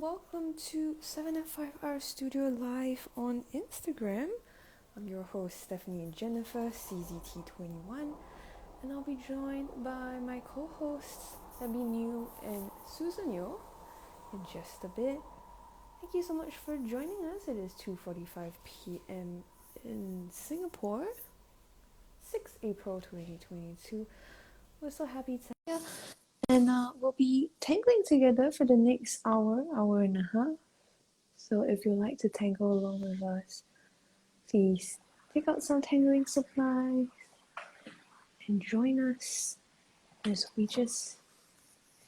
welcome to 7 and 5 Hour Studio Live on Instagram. I'm your host, Stephanie and Jennifer, CZT21, and I'll be joined by my co-hosts, Abby New and Susan Yo, in just a bit. Thank you so much for joining us. It is 2:45 p.m. in Singapore, 6 April 2022. We're so happy to have you. And we'll be tangling together for the next hour and a half. So if you'd like to tangle along with us, please take out some tangling supplies and join us as we just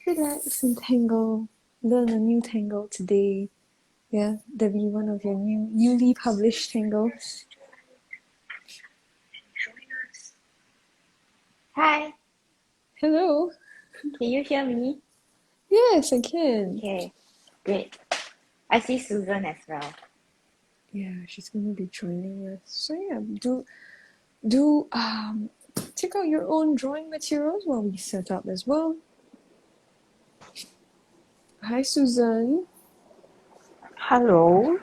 relax and tangle, learn a new tangle today. Yeah, that'll be one of your newly published tangles. Join us. Hi, Hello. can you hear me? Yes, I can. Okay, great. I see Susan as well. Yeah, she's gonna be joining us. So yeah, do check out your own drawing materials while we set up as well. Hi Susan. Hello.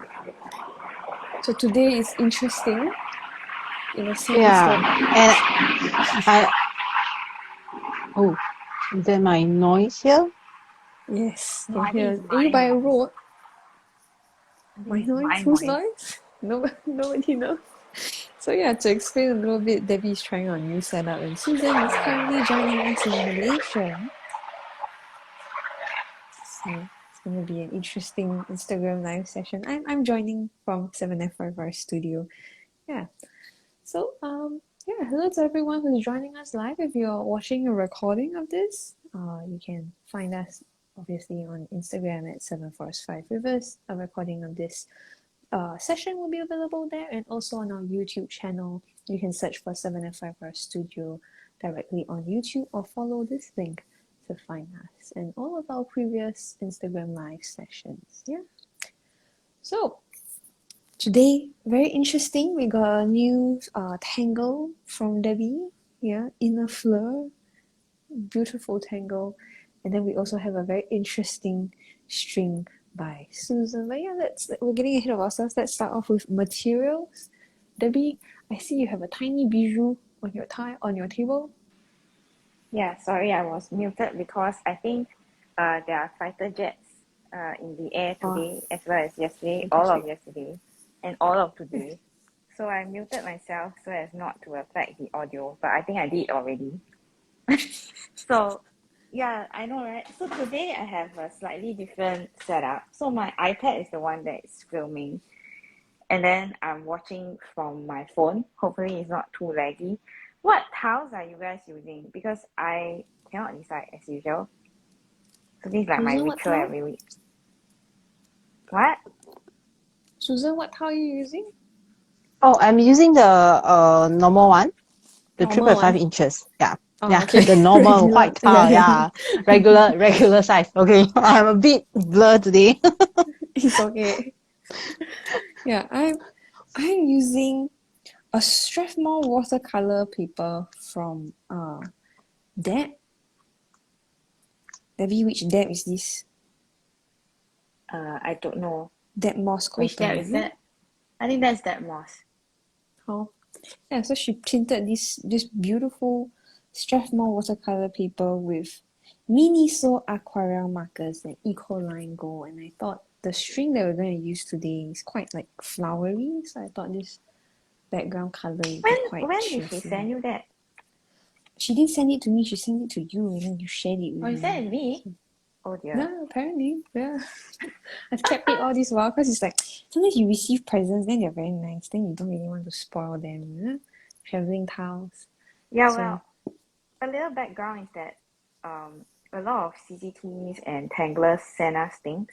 So today is interesting in a sense Yeah, that and is there my noise here? yes, No, can I think hear. it's Are you my by a noise. road? I My think it's noise? my Whose noise. noise? Nobody knows. So yeah, to explain a little bit, Debbie's trying our new setup and Susan is currently joining us in Malaysia. So it's gonna be an interesting Instagram live session. I'm joining from 7F5 studio. Yeah. So yeah, hello to everyone who's joining us live. If you're watching a recording of this, you can find us obviously on Instagram at 7Force5 Rivers. A recording of this session will be available there, and also on our YouTube channel. You can search for 7F5 Studio directly on YouTube or follow this link to find us and all of our previous Instagram live sessions. Yeah. So today, very interesting. We got a new Tangle from Debbie. Yeah, InaFleur, beautiful Tangle. And then we also have a very interesting string by Susan. But yeah, we're getting ahead of ourselves. Let's start off with materials. Debbie, I see you have a tiny bijou on your table. Yeah, sorry, I was muted because I think there are fighter jets in the air today, as well as yesterday, all of yesterday, and all of today. So I muted myself so as not to affect the audio, but I think I did already. So yeah, I know, right? So today I have a slightly different setup. So my iPad is the one that is filming, and then I'm watching from my phone. Hopefully it's not too laggy. What tiles are you guys using? Because I cannot decide as usual. So this is like my Susan, what ritual tile? every week. What? Susan, what tile are you using? Oh, I'm using the normal one, the Normal 3.5 one. inches. Yeah. Oh, Yeah, okay. the normal Regular. white tile, yeah. Regular size. Okay. I'm a bit blurred today. It's okay. Yeah, I'm using a Strathmore watercolor paper from Deb. Debbie, which Deb is this? I don't know. Deb Moss Which Colton, dab is that? I think that's that moss. Oh, yeah. So she printed this beautiful Strathmore watercolor paper with Miniso aquarelle markers and Ecoline gold. And I thought the string that we're going to use today is quite like flowery, so I thought this background color would be quite When did she cheerful. send you that? She didn't send it to me. She sent it to you, and then you shared it with Oh, you me. sent it to me? Oh dear. No, apparently, yeah. I've kept it all this while because it's like sometimes you receive presents, then they're very nice, then you don't really want to spoil them, you know? Traveling tiles. Yeah, So, well, a little background is that a lot of CCTs and tanglers send us things,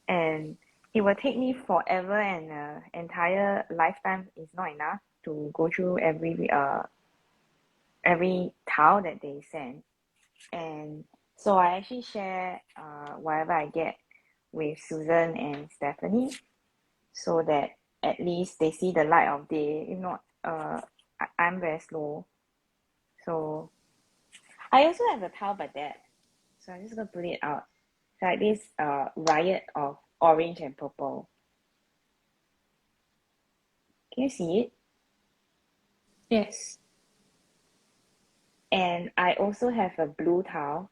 and it will take me forever, and entire lifetime is not enough to go through every tile that they send. And so I actually share whatever I get with Susan and Stephanie, so that at least they see the light of day. If not, I'm very slow. So I also have a towel by that, so I'm just gonna put it out. like this riot of orange and purple. Can you see it? Yes. And I also have a blue tile.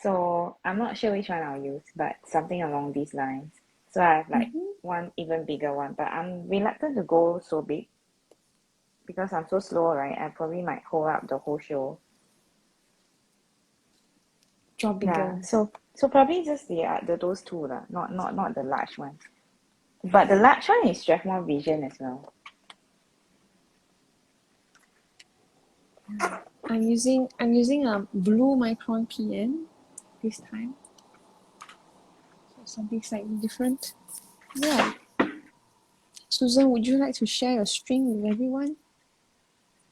So I'm not sure which one I'll use, but something along these lines. So I have like one even bigger one, but I'm reluctant to go so big because I'm so slow, right? I probably might hold up the whole show. Draw bigger. Yeah, so probably just the those two lah, not the large one. But the large one is more vision as well. I'm using a blue micron PN this time. So something slightly different. Yeah. Susan, would you like to share your string with everyone?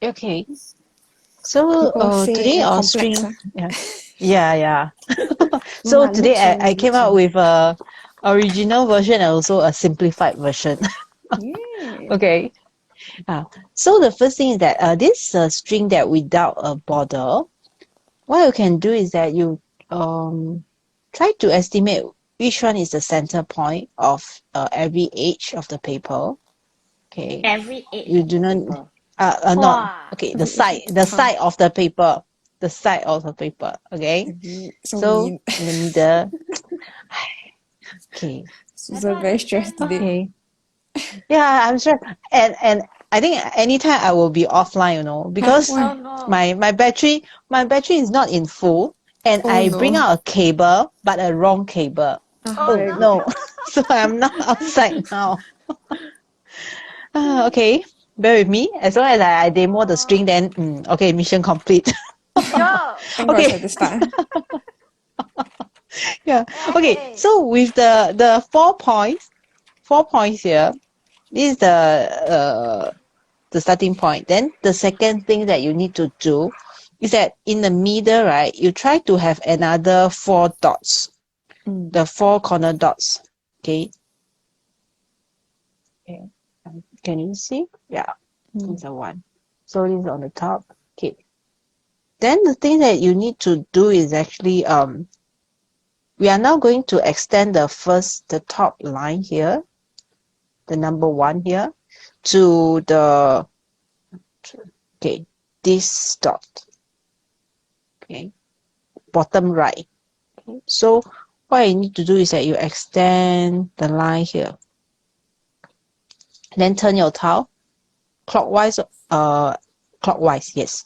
Okay. So People say today I'm our complex, string, huh? yeah. No So lah, today looks I only, came looks out only. with a original version and also a simplified version. Yeah. Okay. So the first thing is that this string that without a border, what you can do is that you try to estimate which one is the center point of every edge of the paper. Okay. Every edge You of do the not paper. not Wow. okay, the side of the paper. The side of the paper. Okay. So So mean. in the middle. Okay. Susan very stressed today. Okay. Yeah, I'm sure. And I think anytime I will be offline, because Why? Oh no. my battery is not in full, and Oh I no. bring out a cable, but a wrong cable. Oh Very no. good. No. So I'm not outside now. Okay. Bear with me. As long as I demo the string, then okay, mission complete. Yo. Thank God it's Okay. at the start. Yeah. Okay. Hey. So with the 4 points here, this is the starting point. Then the second thing that you need to do is that in the middle, right, you try to have another 4 dots, the 4 corner dots. Okay. Okay. Can you see? Yeah. These are one. So this is on the top. Okay. Then the thing that you need to do is actually we are now going to extend the top line here, the number 1 here, to the this dot. Okay. Bottom right. Okay. So what you need to do is that you extend the line here. Then turn your tile clockwise, yes,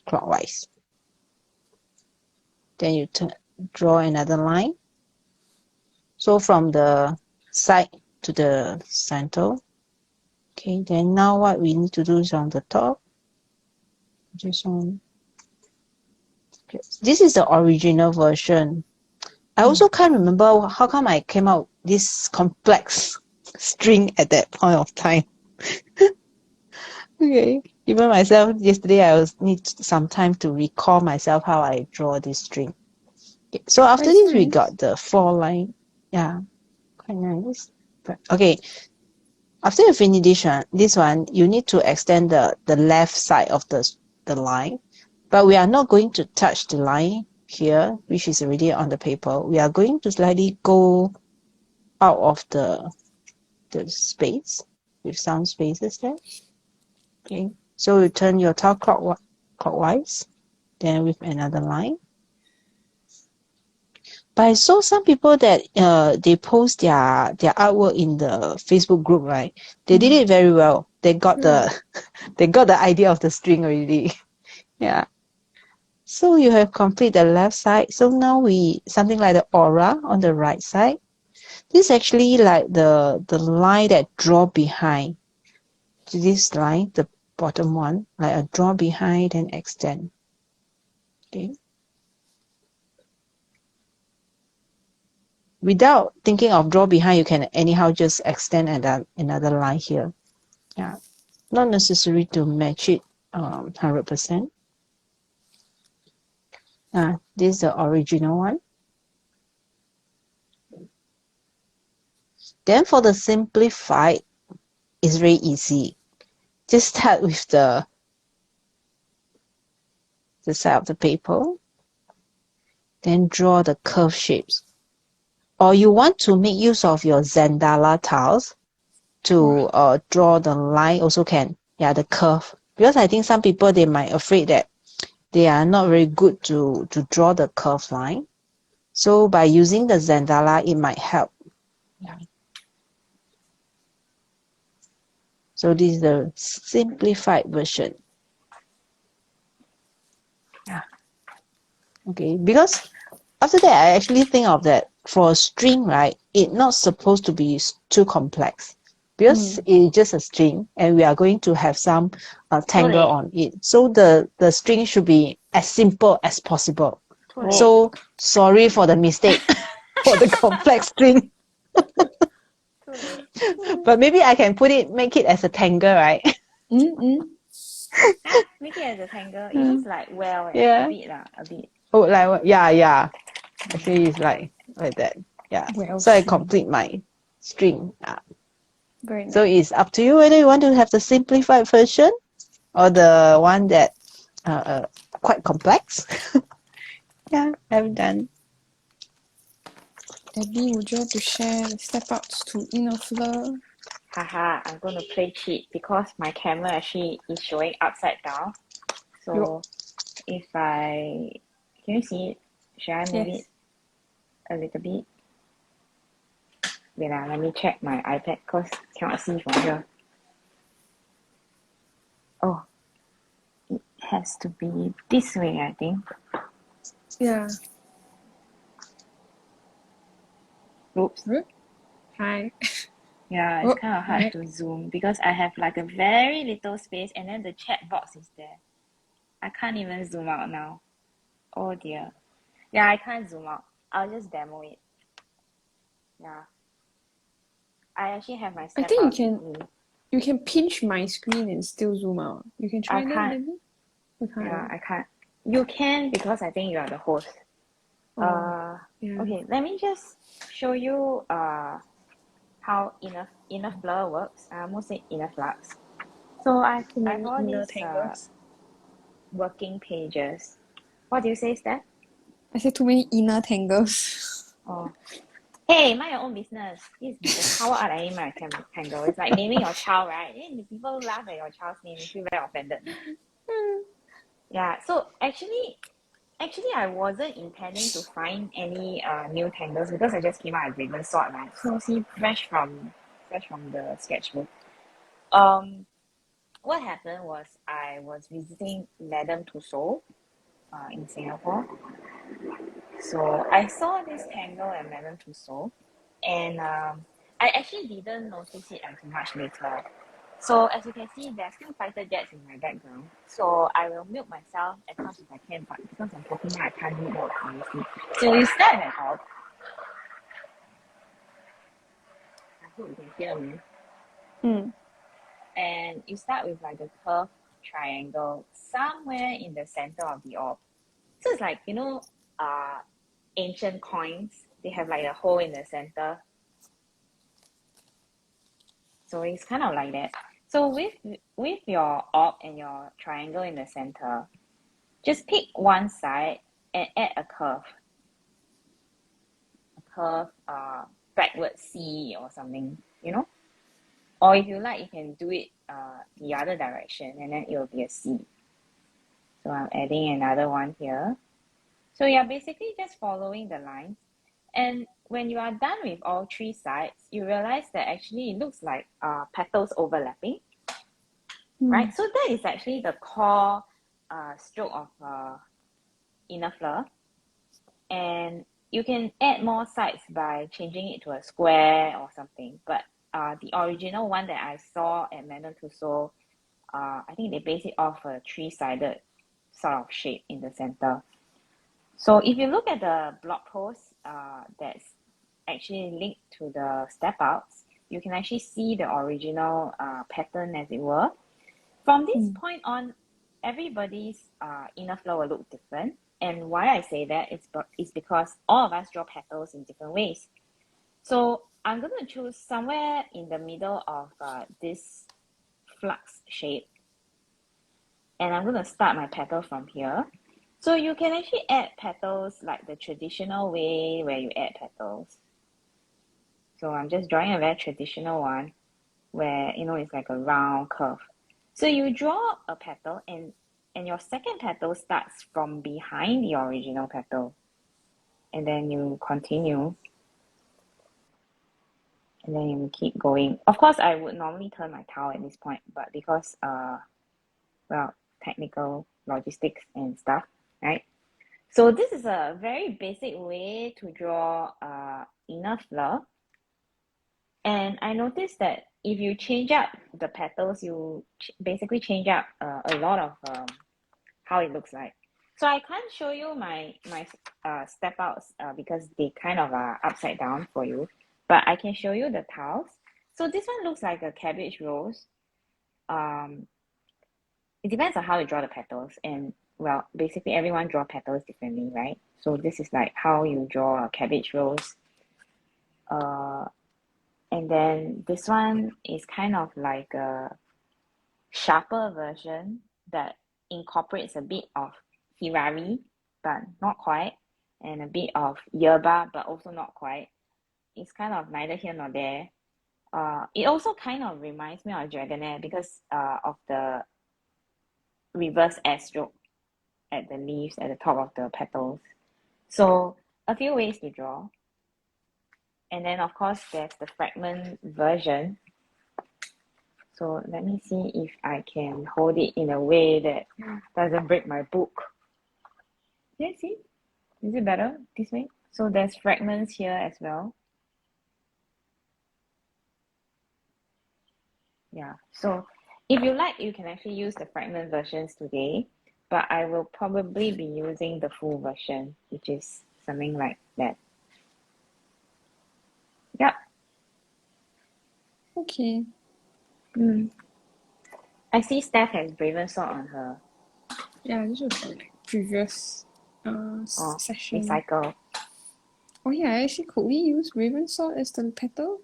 clockwise. Then you draw another line. So from the side to the center. Okay, then now what we need to do is on the top. This one. Okay. This is the original version. I also can't remember how come I came out this complex string at that point of time. Okay. Even myself, yesterday I need some time to recall myself how I draw this string. Okay. So after That's this, we nice. got the 4 line. Yeah, quite nice. But, okay. After you finish this one, you need to extend the left side of the line. But we are not going to touch the line here, which is already on the paper. We are going to slightly go out of the space with some spaces there. Okay, so you turn your tile clockwise, then with another line. But I saw some people that they post their artwork in the Facebook group, right? They did it very well. They got they got the idea of the string already. Yeah. So you have complete the left side. So now something like the aura on the right side. This is actually like the line that draw behind. This line, the bottom one, like a draw behind and extend. Okay. Without thinking of draw behind, you can anyhow just extend another line here. Yeah. Not necessary to match it 100%. This is the original one. Then for the simplified, it's very easy. Just start with the side of the paper. then draw the curve shapes. Or you want to make use of your Zendala tiles to draw the line also can. Yeah, the curve. Because I think some people, they might afraid that they are not very good to draw the curve line. So by using the Zendala, it might help. Yeah. So this is the simplified version. Yeah. Okay, because after that, I actually think of that for a string, right? It's not supposed to be too complex because it's just a string and we are going to have some tangle on it. So the string should be as simple as possible. So sorry for the mistake for the complex string. But maybe I can make it as a tangle, right? Make it as a tangle. It looks like Yeah. a bit. Oh, like what? Yeah. Actually, it's like that. Yeah. Well, So I complete my string. very nice. So it's up to you whether you want to have the simplified version or the one that quite complex. Yeah, I'm done. Debbie, would you like to share the step outs to InaFleur? Haha, I'm going to play cheat because my camera actually is showing upside down. So if can you see it? Should I move it a little bit? Wait, let me check my iPad because cannot see from here. Oh, it has to be this way, I think. Yeah. Oops. Hi. Yeah, it's kind of hard to zoom because I have like a very little space and then the chat box is there. I can't even zoom out now. Oh dear. Yeah, I can't zoom out. I'll just demo it. Yeah. I actually have my step I think out. you can pinch my screen and still zoom out. You can try that, Debbie? You can't. Yeah, I can't. You can because I think you are the host. Okay, let me just show you how InaFleur works. I almost said InaFlux. So I've all these working pages. What do you say, Steph? I said too many inner tangles. Oh. Hey, mind your own business. This is how I aim my tangle. It's like naming your child, right? Then the people laugh at your child's name, you feel very offended. Yeah, so actually I wasn't intending to find any new tangles because I just came out with Raven Sword, right? So see, fresh from the sketchbook. What happened was I was visiting Madame Tussauds in Singapore. So I saw this tangle at Madame Tussauds, and I actually didn't notice it until much later. So as you can see, there's still fighter jets in my background. So I will mute myself as much as I can, but because I'm talking, I can't read out honestly. So you start at all. I hope you can hear me. And you start with like a curved triangle somewhere in the center of the orb. So it's like, ancient coins. They have like a hole in the center. So it's kind of like that. So with your orb and your triangle in the center, just pick one side and add a curve. Backward C or something, Or if you like, you can do it the other direction and then it will be a C. So I'm adding another one here. So you're basically just following the lines. And when you are done with all three sides, you realize that actually it looks like petals overlapping, right? So that is actually the core stroke of InaFleur. And you can add more sides by changing it to a square or something. But the original one that I saw at Madame Tussauds, I think they based it off a three-sided sort of shape in the center. So if you look at the blog post that's actually linked to the step outs, you can actually see the original pattern as it were. From this point on, everybody's InaFleur will look different. And why I say that is because all of us draw petals in different ways. So I'm going to choose somewhere in the middle of this flux shape. And I'm going to start my petal from here. So you can actually add petals like the traditional way where you add petals. So I'm just drawing a very traditional one where, it's like a round curve. So you draw a petal and your second petal starts from behind the original petal. And then you continue. And then you keep going. Of course, I would normally turn my towel at this point, but because, technical logistics and stuff, right? So this is a very basic way to draw InaFleur. And I noticed that if you change up the petals, you basically change up a lot of how it looks like. So I can't show you my step outs because they kind of are upside down for you, but I can show you the tiles. So this one looks like a cabbage rose. It depends on how you draw the petals, and well, basically everyone draw petals differently, right? So this is like how you draw a cabbage rose. And then this one is kind of like a sharper version that incorporates a bit of Hirari, but not quite, and a bit of yerba, but also not quite. It's kind of neither here nor there. It also kind of reminds me of Dragonair because of the reverse S stroke at the leaves at the top of the petals. So a few ways to draw. And then of course there's the fragment version. So let me see if I can hold it in a way that doesn't break my book. Yeah, see? Is it better this way? So there's fragments here as well. Yeah, so if you like, you can actually use the fragment versions today, but I will probably be using the full version, which is something like that. Yep. Okay. I see Steph has Braven Sword on her Yeah, this was like previous session. recycle. Oh yeah, actually, could we use Raven Sword as the petal?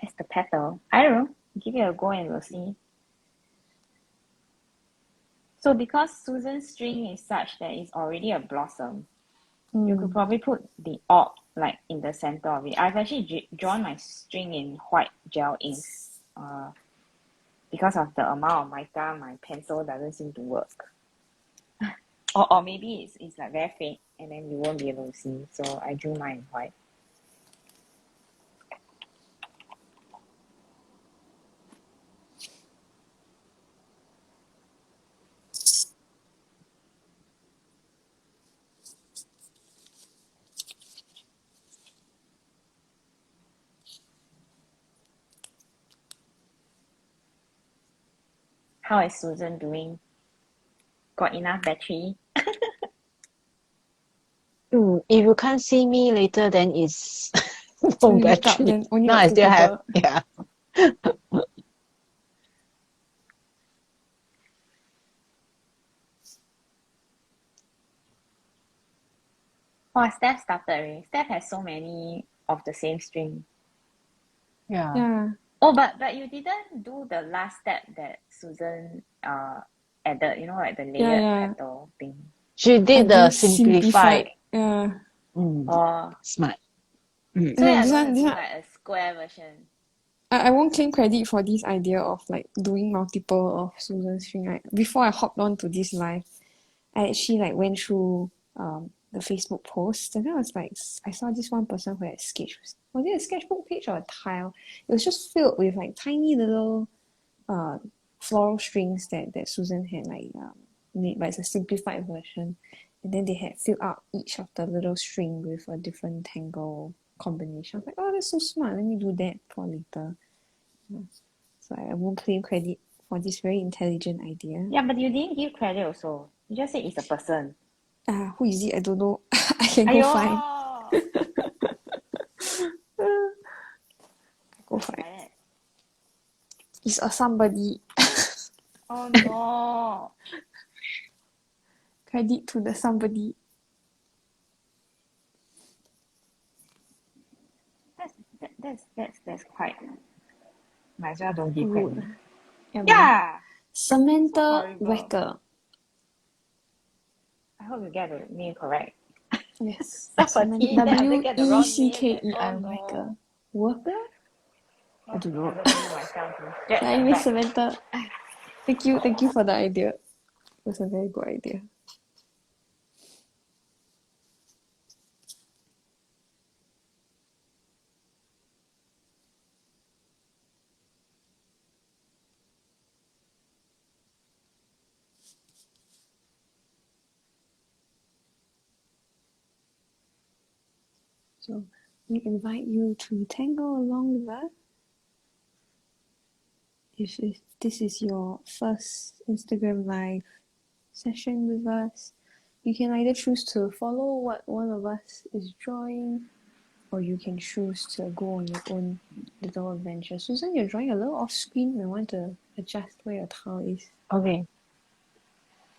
As the petal. I don't know. Give it a go and we'll see. So because Susan's string is such that it's already a blossom, you could probably put the orb like in the center of it. I've actually drawn my string in white gel ink. Because of the amount of mica, my pencil doesn't seem to work. Or maybe it's like very faint and then you won't be able to see. So I drew mine in white. How is Susan doing? Got enough battery? If you can't see me later, then it's no When you wake up, battery. then only Now got I two still have, people. yeah. Oh, Steph started already. Steph has so many of the same string. Yeah. Yeah. Oh, but you didn't do the last step that Susan added, like the layered petal thing. She I did the do simplified. Yeah. Oh, Smart. so And you're this going one, to do like a square version. I won't claim credit for this idea of like doing multiple of Susan's string. Like before I hopped on to this live, I actually like went through the Facebook posts, and then I was like, I saw this one person who had sketched. Was it a sketchbook page or a tile? It was just filled with like tiny little floral strings that Susan had like made, but it's a simplified version. And then they had filled out each of the little string with a different tangle combination. I was like, oh, that's so smart. Let me do that for later. Yeah. So I won't claim credit for this very intelligent idea. Yeah, but you didn't give credit also. You just said it's a person. Who is it? I don't know. I can go Aiyo! find. Go Who's find. that? It's a somebody. Oh no! Credit to the somebody. That's quite. Might as well don't give Rude. credit. Yeah. Yeah. So Samantha horrible. Wecker. hope you get the name correct. Yes. Start for T, then after get the wrong name. Wecker. Oh no. Worker? I don't know. I don't know myself. Jet Sorry, the Miss back. Samantha. Thank you for the idea. It was a very good idea. So we invite you to tangle along with us. If this is your first Instagram live session with us, you can either choose to follow what one of us is drawing, or you can choose to go on your own little adventure. Susan, you're drawing a little off screen. I want to adjust where your towel is. Okay.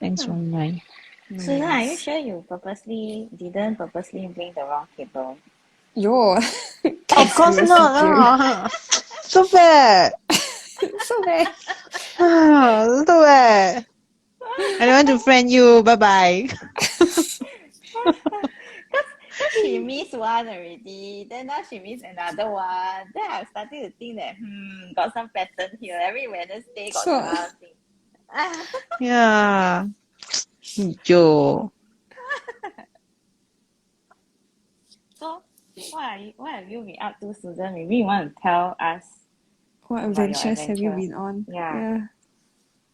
Thanks for mine. Susan, are you Nice. sure you didn't purposely bring the wrong cable? Yo, Of course not. So bad. So bad. So bad. I don't want to friend you. Bye-bye. Because she missed one already, then now she missed another one. Then I'm starting to think that, got some pattern here. Every Wednesday got So- something. Yeah. Yo. So, what have you been up to, Susan? Maybe you want to tell us. What About your adventures have you adventure. been on? Yeah.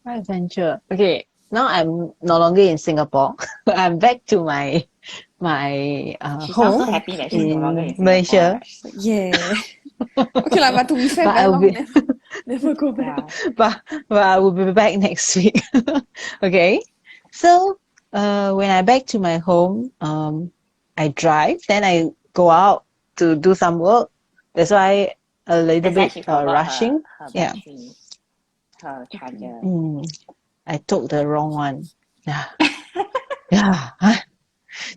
My adventure. Okay. Now I'm no longer in Singapore. I'm back to my She sounds home so happy that she's no longer in Singapore. Malaysia. Right? She's like, yeah. Okay lah, but to be fair, But very I'll long be- never go back. Yeah. but I will be back next week. Okay. So when I back to my home, I drive, then I go out to do some work. That's why a little That's why bit she forgot rushing. her Yeah. battery, her charger. I took the wrong one. Yeah. Yeah.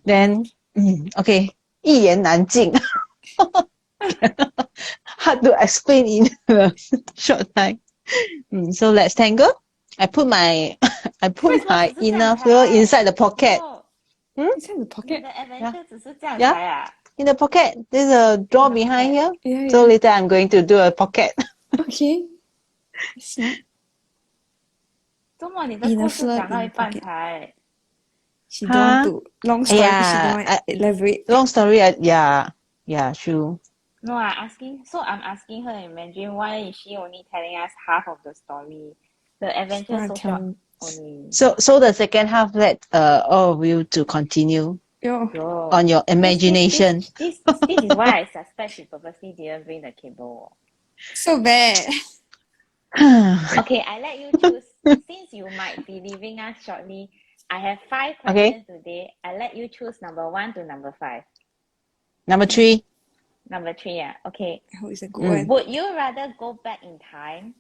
Then okay, 一言难尽. Hard to explain in a short time. So let's tangle. I put my 为什么 my 只是这样 InaFleur 才 inside the pocket. Oh, It's in the 你 pocket. 的 adventure 只是这样 Yeah. 才啊 In the pocket, there's a drawer In the behind pocket. here. Yeah, So yeah. later I'm going to do a pocket. Okay. Smart. 周末你的故事 InaFleur 讲到 in 一半 pocket. 才 She don't want Huh? to long story, but she don't want Yeah, to elaborate. Long story. Yeah, true. No, I'm asking her in Mandarin, why is she only telling us half of the story? The adventure Wanna so tell short me. only. So the second half, let all of you to continue Yo. Yo. on your imagination. This is why I suspect she purposely didn't bring the cable. So bad. Okay, I let you choose. Since you might be leaving us shortly, I have 5 questions today. I let you choose number 1 to number 5. Number 3. Number 3, yeah. Okay. I hope it's a good one. Would you rather go back in time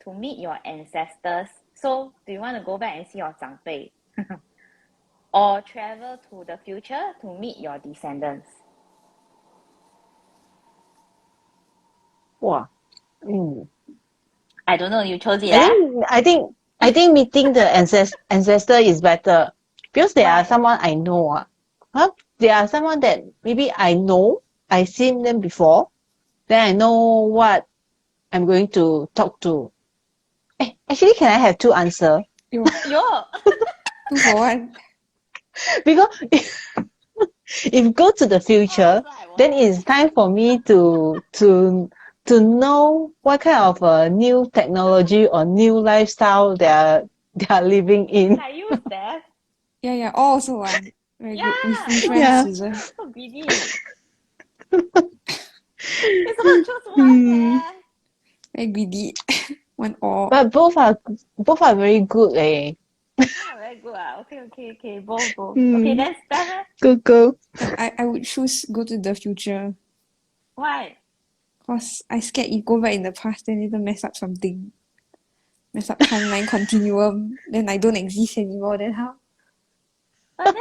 to meet your ancestors? So, do you want to go back and see your 长辈? Or travel to the future to meet your descendants? Wow. I don't know. You chose it, I think meeting the ancestor is better because they Why? are someone I know. They are someone that maybe I know. I've seen them before. Then I know what I'm going to talk to. Actually, can I have 2 answers? Yo. Yo. 2 for 1. Because if go to the future, then it's time for me to know what kind of new technology or new lifestyle they are living in. I use that. Yeah. All also 1. Very good. We friends, Yeah. Susan. So greedy. You're supposed to choose one, Very greedy. 1 all. But both are very good. Yeah, very good. Okay. Both. Okay, then start. Go. I would choose go to the future. Why? Cause I scared you go back in the past, then it'll mess up something. Mess up timeline continuum. Then I don't exist anymore. Then how? But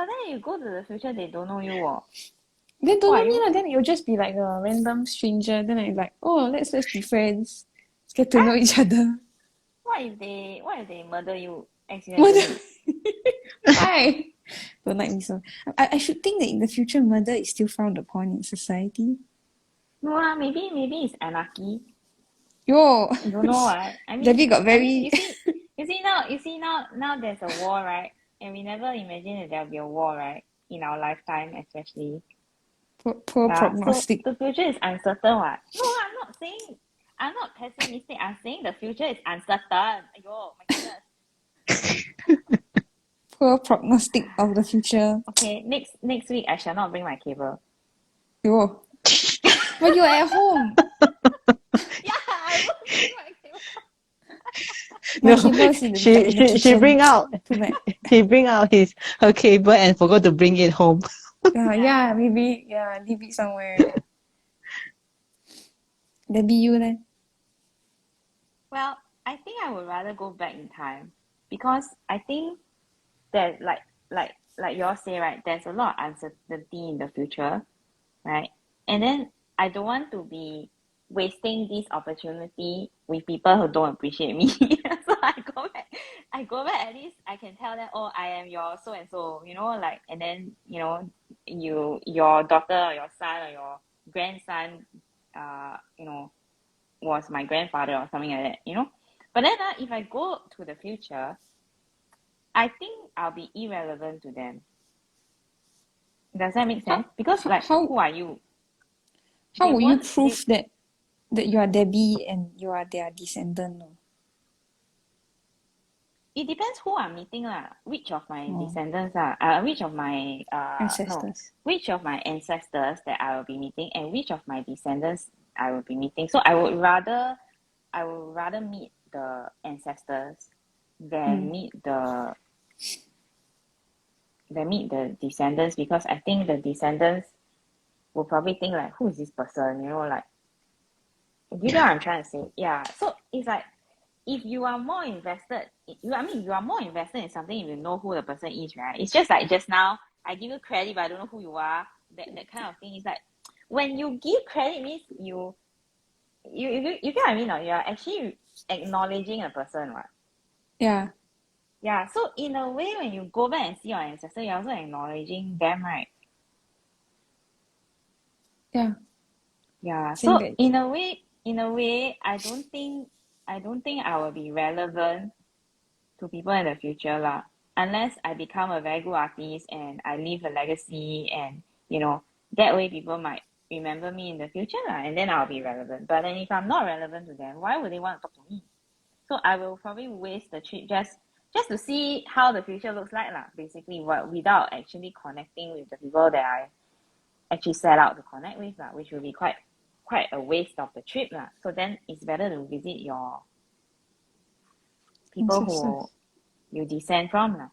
then you go to the future, they don't know you. Then don't Why know me you- lah. Then it'll just be like a random stranger. Then I like, oh, let's be friends. Let's get to know each other. What if they murder you accidentally? Why? Don't like me so. I should think that in the future, murder is still frowned upon in society. No maybe it's anarchy. Yo, Don't know what. Debbie got very You see now there's a war, right? And we never imagined that there'll be a war, right? In our lifetime, especially. poor Yeah. So prognostic. the future is uncertain, what? No, I'm not pessimistic. I'm saying the future is uncertain. Ayo, my goodness. Poor prognostic of the future. Okay, next week I shall not bring my cable. Yo, but you're at home. Yeah, I won't bring my cable. My No, cable's in the she kitchen. bring out Too bad. he bring out her cable and forgot to bring it home. Yeah, maybe leave it somewhere. Debbie, you then? Well, I think I would rather go back in time because I think that like you all say, right, there's a lot of uncertainty in the future, right? And then I don't want to be wasting this opportunity with people who don't appreciate me. So I go back, at least I can tell them, oh, I am your so and so, like, and then, your daughter or your son or your grandson, was my grandfather or something like that. But then if I go to the future, I think I'll be irrelevant to them. Does that make sense? Because how- who are you? How They will you won't- prove that you are Debbie and you are their descendant? No? It depends who I'm meeting lah. Which of my Oh. descendants which of my Ancestors. which of my ancestors that I will be meeting and which of my descendants I will be meeting. So I would rather meet the ancestors than meet the descendants, because I think the descendants will probably think like, who is this person? Like, you know what I'm trying to say? Yeah. So it's like, if you are more invested, you are more invested in something if you know who the person is, right? It's just like just now, I give you credit, but I don't know who you are. That kind of thing is like, when you give credit means you get what I mean, or you're actually acknowledging a person, right? Yeah. Yeah. So in a way, when you go back and see your ancestors, you're also acknowledging them, right? Yeah. Yeah. Saying So that in a way, I don't think I will be relevant to people in the future lah, unless I become a very good artist and I leave a legacy, and that way people might remember me in the future lah, and then I'll be relevant. But then if I'm not relevant to them, why would they want to talk to me? So I will probably waste the trip just to see how the future looks like lah, basically, without actually connecting with the people that I actually set out to connect with lah, which will be quite a waste of the trip lah. So then it's better to visit your people who ancestors. you descend from lah,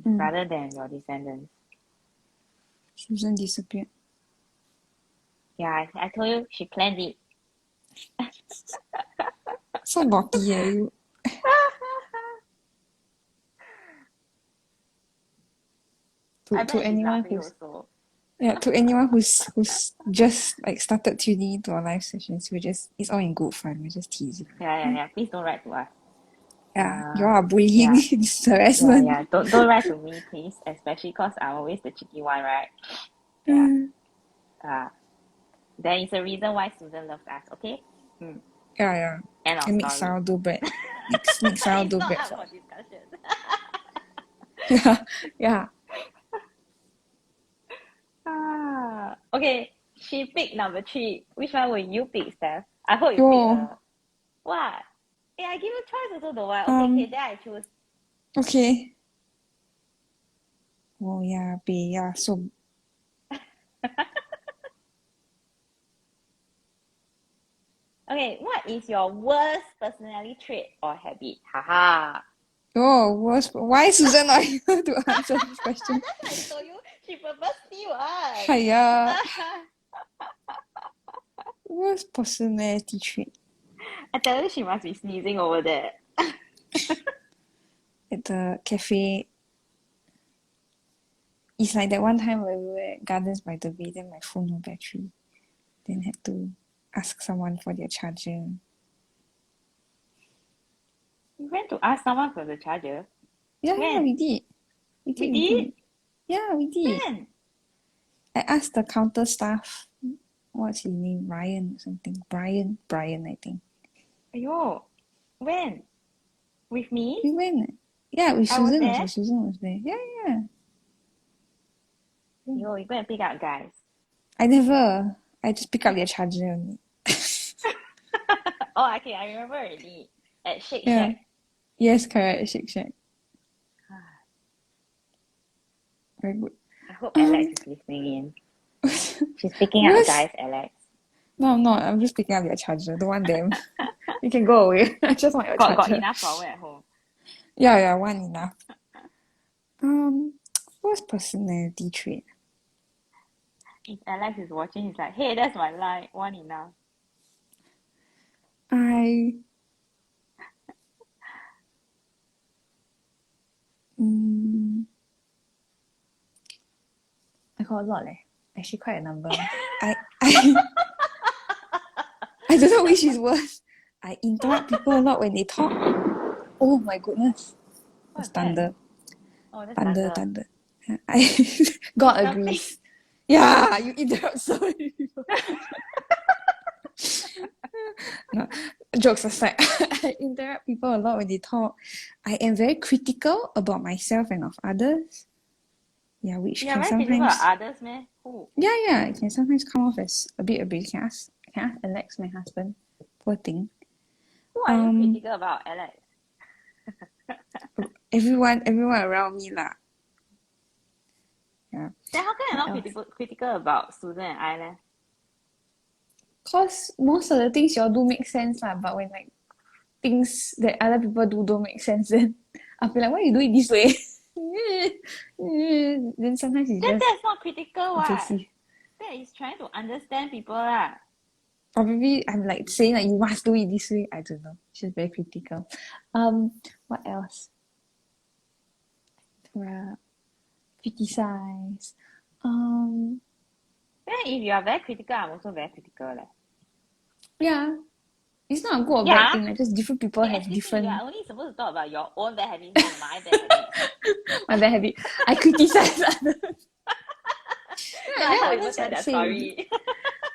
rather than your descendants. Susan disappeared. Yeah, I told you she planned it. So naughty, you. I bet To she's anyone laughing who's also. to anyone who's just like started tuning into our live sessions, it's all in good fun. We're just teasing. Yeah. Please don't write to us. Yeah, you are bullying. Yeah. It's harassment. Yeah. Don't write to me, please. Especially because I'm always the cheeky one, right? Yeah. There is a reason why Susan loves us. Okay. Yeah. End of And make story. sourdough bread. Make sourdough It's bread not for up us. for discussion. Yeah. Okay. She picked number 3. Which one will you pick, Steph? I hope you pick what? Hey, I give you choice also, though. Okay, then I choose. Okay. Oh yeah, so Okay, what is your worst personality trait or habit? Haha. worst. Why Susan not here to answer this question? That's why I told you she purposely what. Hiya. Worst personality trait. I tell you, she must be sneezing over there. At the cafe. It's like that one time where we were at Gardens by the Bay, then my phone no battery. Then had to ask someone for their charger. You went to ask someone for the charger? Yeah, When? we did. We did? Yeah, we did. When? I asked the counter staff, what's his name? Ryan or something. Brian, I think. Ayo, when? With me? We went. Yeah, with I was Susan there. also. Susan was there. Yeah, yeah. Yo, you go and pick up, guys. I never. I just pick up their charger only. Oh, okay, I remember already. At Shake Yeah. Shack. Yes, correct. Shake Shack. Very good. I hope Alex is listening in. She's picking up, Yes. guys, Alex. No, I'm not. I'm just picking up their charger. Don't want them. You can go away. I just want your charger. Got enough flower at home. Yeah, one enough. What's personality trait? If Alex is watching, he's like, hey, that's my line. One enough. I got a lot leh. Actually, quite a number. I don't know which is worse. I interrupt people a lot when they talk. Oh my goodness. What's It's thunder. that? Oh, that's Thunder. God agrees. Yeah, you interrupt so many people. No, jokes aside, I interrupt people a lot when they talk. I am very critical about myself and of others. Yeah, which Yeah, can very critical sometimes. of others, man. Who? Yeah, it can sometimes come off as a bit abusive. Can I ask Alex, my husband? Poor thing. Who are you critical about, Alex? Everyone around me lah. Yeah. Then how come you're not critical about Susan and I, leh? Cause most of the things y'all do make sense lah, but when like things that other people do don't make sense, then I'll be like, why you do it this way? Then sometimes it's Then just that's not critical, what? abusive. That is trying to understand people, lah. Or maybe I'm like saying like you must do it this way. I don't know. She's very critical. What else? Criticize. Then if you are very critical, I'm also very critical, leh. Yeah. It's not a good or Yeah. bad thing. Like just different people have Excuse different. me, you are only supposed to talk about your own bad habits, not my bad habits. My bad habit. I criticize others. No, I haven't even tell that story.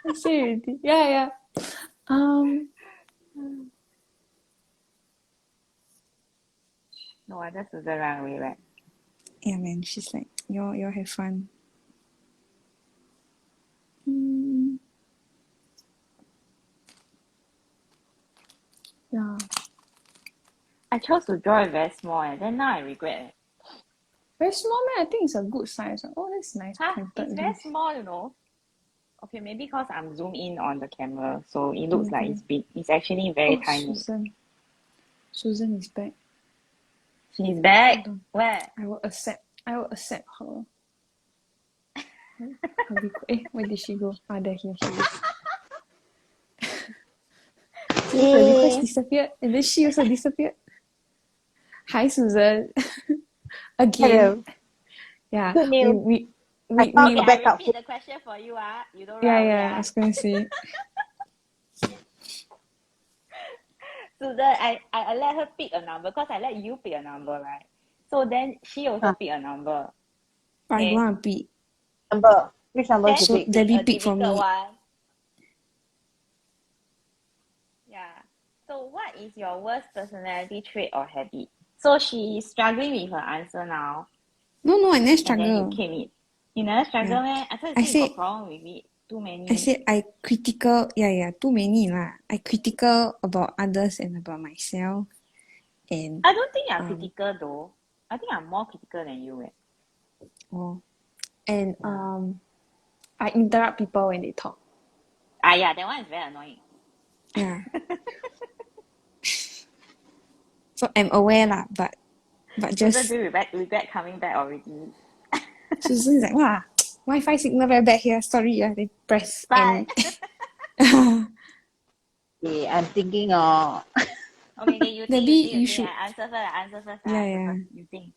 I say already. Yeah. No, that's Susan ran away, right? Yeah, man. She's like, y'all have fun. Yeah. I chose to draw it very small, and then now I regret it. Very small, man. I think it's a good size. Oh, that's nice. It's very small, you know. Okay, maybe because I'm zoomed in on the camera, so it looks like it's big. It's actually very tiny. Susan is back. She's back. Where? I will accept her. Where did she go? There here she is. So the request disappeared, and then she also disappeared. Hi, Susan. Again. Hello. Yeah. Good news. We Okay, back I up. repeat the question for you. You don't yeah, I was going to say. Susan, I let her pick a number because I let you pick a number, right? So then she also pick a number. I want to pick. Number. Which number Then to So pick? Debbie a pick for me. difficult one. Yeah. So what is your worst personality trait or habit? So she is struggling with her answer now. No, I never And then struggle. you came in. You never struggle, man? I thought you said you got problem with it. Too many. I said I critical. Yeah, too many lah. I critical about others and about myself. And I don't think you're critical though. I think I'm more critical than you. And I interrupt people when they talk. Yeah, that one is very annoying. Yeah. So I'm aware lah, but just Susan, do you regret coming back already? Susan's like, wow, Wi-Fi signal very bad here. Sorry, they press Bye. Okay, I'm thinking of. Okay, you think. You should. I answer first. Yeah. You think.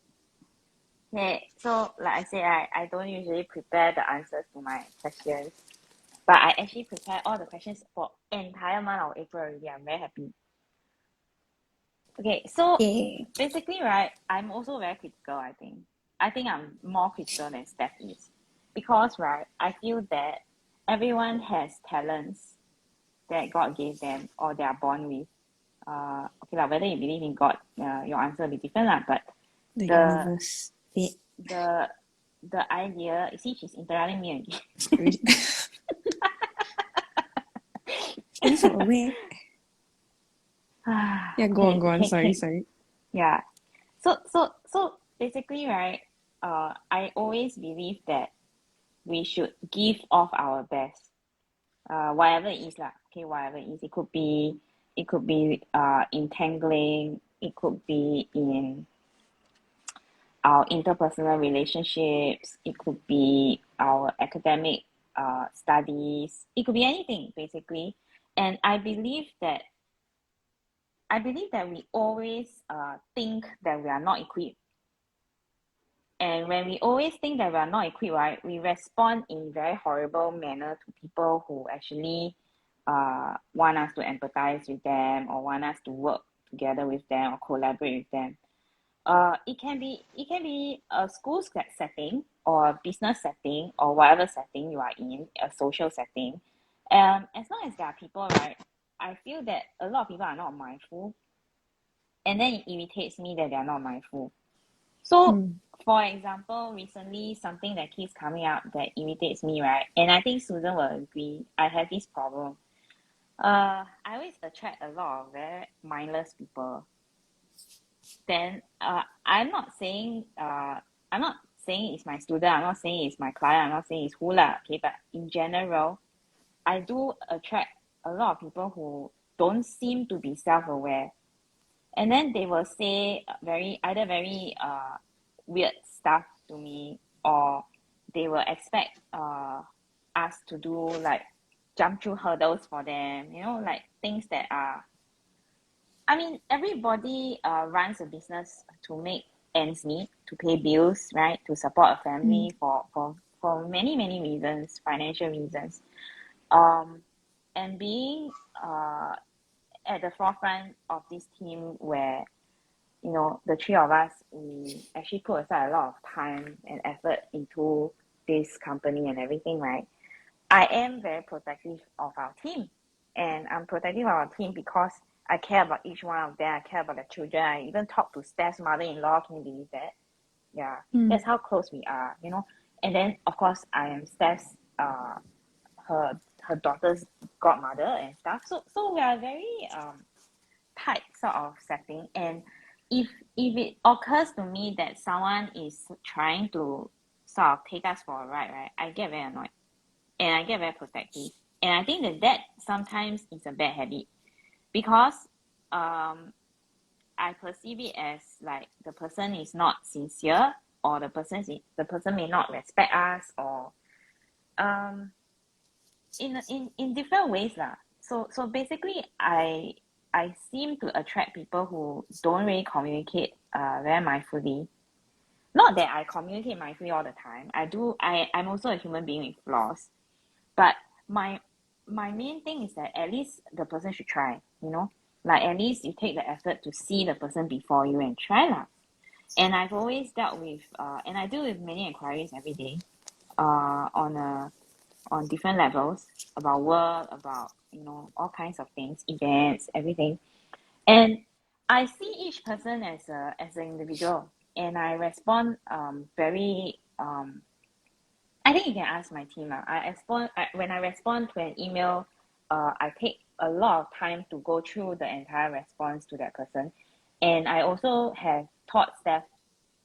Okay, so like I said, I don't usually prepare the answers to my questions, but I actually prepare all the questions for entire month of April already. I'm very happy. Okay, so basically, right, I'm also very critical, I think. I think I'm more critical than Steph is. Because, right, I feel that everyone has talents that God gave them or they are born with. Okay, like, whether you believe in God, your answer will be different, lah. But The the universe. Fate. the idea, you see, she's interrupting me again. Spirit. I'm so aware. Yeah, go on, go on. Sorry. Yeah. So basically, right, I always believe that we should give off our best. Whatever it is lah. Okay, whatever it is. It could be entangling, it could be in our interpersonal relationships, it could be our academic studies, it could be anything basically. And I believe that we always think that we are not equipped. And when we always think that we are not equipped, right, we respond in very horrible manner to people who actually want us to empathize with them or want us to work together with them or collaborate with them. It can be a school setting or a business setting or whatever setting you are in, a social setting. As long as there are people, right, I feel that a lot of people are not mindful, and then it irritates me that they are not mindful. So, for example, recently something that keeps coming up that irritates me, right, and I think Susan will agree, I have this problem. I always attract a lot of very mindless people. Then I'm not saying it's my student, I'm not saying it's my client, I'm not saying it's who lah, okay, but in general, I do attract a lot of people who don't seem to be self-aware. And then they will say either very weird stuff to me, or they will expect us to do like jump through hurdles for them, like things that are, I mean, everybody runs a business to make ends meet, to pay bills, right, to support a family for many, many reasons, financial reasons. And being at the forefront of this team where, the three of us, we actually put aside a lot of time and effort into this company and everything, right? I am very protective of our team. And I'm protective of our team because I care about each one of them. I care about the children. I even talk to Steph's mother-in-law. Can you believe that? Yeah, that's how close we are, And then, of course, I am Steph's, her daughter's godmother and stuff. So we are very tight sort of setting. And if it occurs to me that someone is trying to sort of take us for a ride, right, I get very annoyed and I get very protective. And I think that sometimes is a bad habit because I perceive it as like the person is not sincere, or the person may not respect us, or in different ways lah. So basically, I seem to attract people who don't really communicate very mindfully. Not that I communicate mindfully all the time. I'm also a human being with flaws, but my main thing is that at least the person should try. Like at least you take the effort to see the person before you and try lah. And I've always dealt with and I deal with many inquiries every day on different levels about work, about all kinds of things, events, everything. And I see each person as an individual, and I respond very I think you can ask my team. When I respond to an email, I take a lot of time to go through the entire response to that person. And I also have taught staff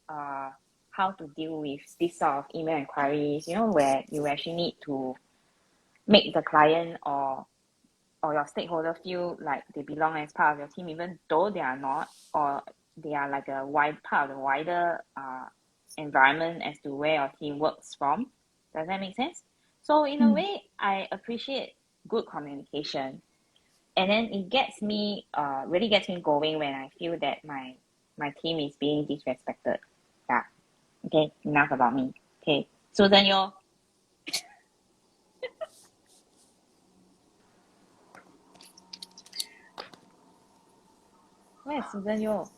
how to deal with this sort of email inquiries, where you actually need to make the client or your stakeholder feel like they belong as part of your team, even though they are not, or they are like a wide part of the wider environment as to where your team works from. Does that make sense? So in a way, I appreciate good communication. And then it gets me, really gets me going when I feel that my team is being disrespected. Yeah. Okay, enough about me. Okay, Susan, you. Where's Susan Yo?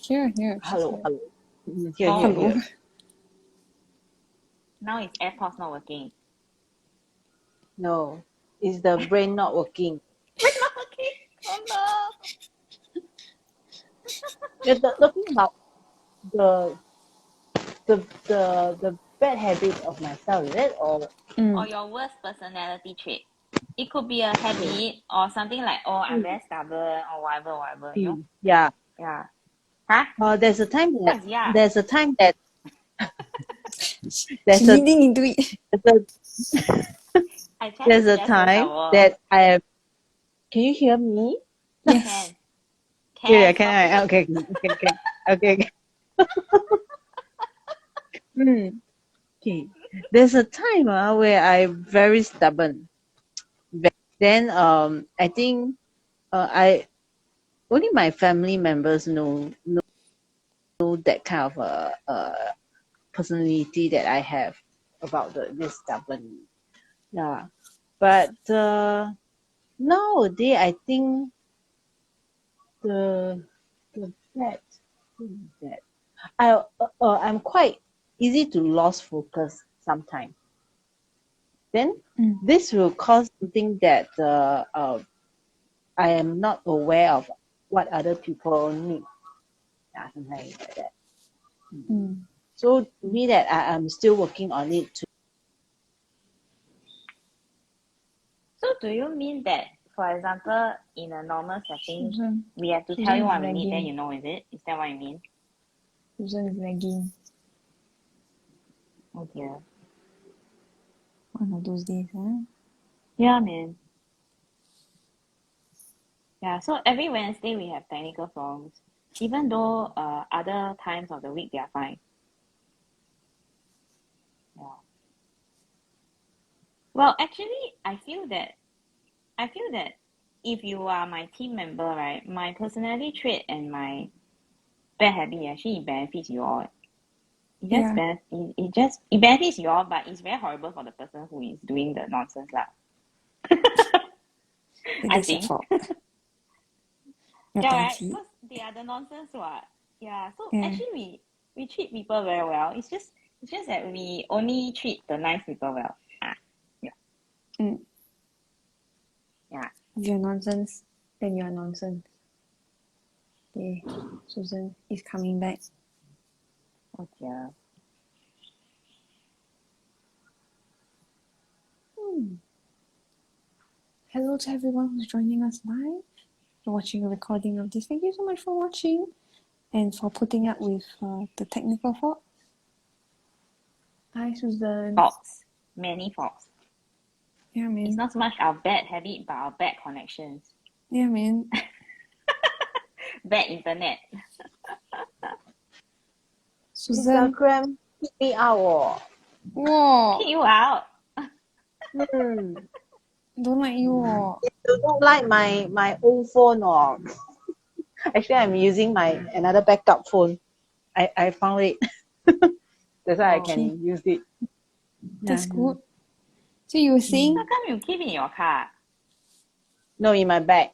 Here. Hello. Hello. Here. Now it's AirPods not working. No, it's the brain not working. Brain not working. Oh no. You're talking about the the bad habit of myself, is it? Or Or your worst personality trait. It could be a habit or something like, oh, I'm very stubborn or whatever, you know? yeah. Yeah. Huh? There's a time that What's yeah? there's a time that She's there's a leading into it. I try there's to a guess time our that I have. Can you hear me? Yes. Yeah, Can can stop I? it. Okay. Okay. There's a time where I'm very stubborn. Then I think I only my family members know that kind of personality that I have about this stubborn. Yeah. But nowadays I think the bad thing that I'm quite easy to lose focus sometimes. Then this will cause something that I am not aware of what other people need. Yeah, something like that. So to me that I'm still working on it too. So do you mean that, for example, in a normal setting, Susan. we have to tell Susan you is what we need, then lagging. you know, is it? Is that what you mean? Susan is lagging. Oh dear. One of those days, huh? Yeah, man. Yeah, so every Wednesday we have technical problems. Even though other times of the week they are fine. Yeah. Well, actually, I feel that if you are my team member, right, my personality trait and my bad habit actually benefits you all. Yeah. It benefits you all, but it's very horrible for the person who is doing the nonsense lah. It I is your think. fault. Your Yeah, right. party. Because they are the nonsense what. Yeah. So Yeah. actually we treat people very well. It's just that we only treat the nice people well. Yeah. Mm. Yeah. If you're nonsense, then you're nonsense. Okay. Susan is coming back. Oh dear. Hello to everyone who's joining us live. You're watching a recording of this. Thank you so much for watching and for putting up with the technical fault. Hi, Susan. Faults. Many faults. Yeah, It's man. not so much our bad habit, but our bad connections. Yeah, man. Bad internet. Susan. Instagram kick me out. Whoa. Kick you out. Don't like you. You don't like my old phone or actually I'm using my another backup phone. I found it. That's why I Okay. can use it. That's good. So you were saying? How come you keep it in your car? No, in my bag.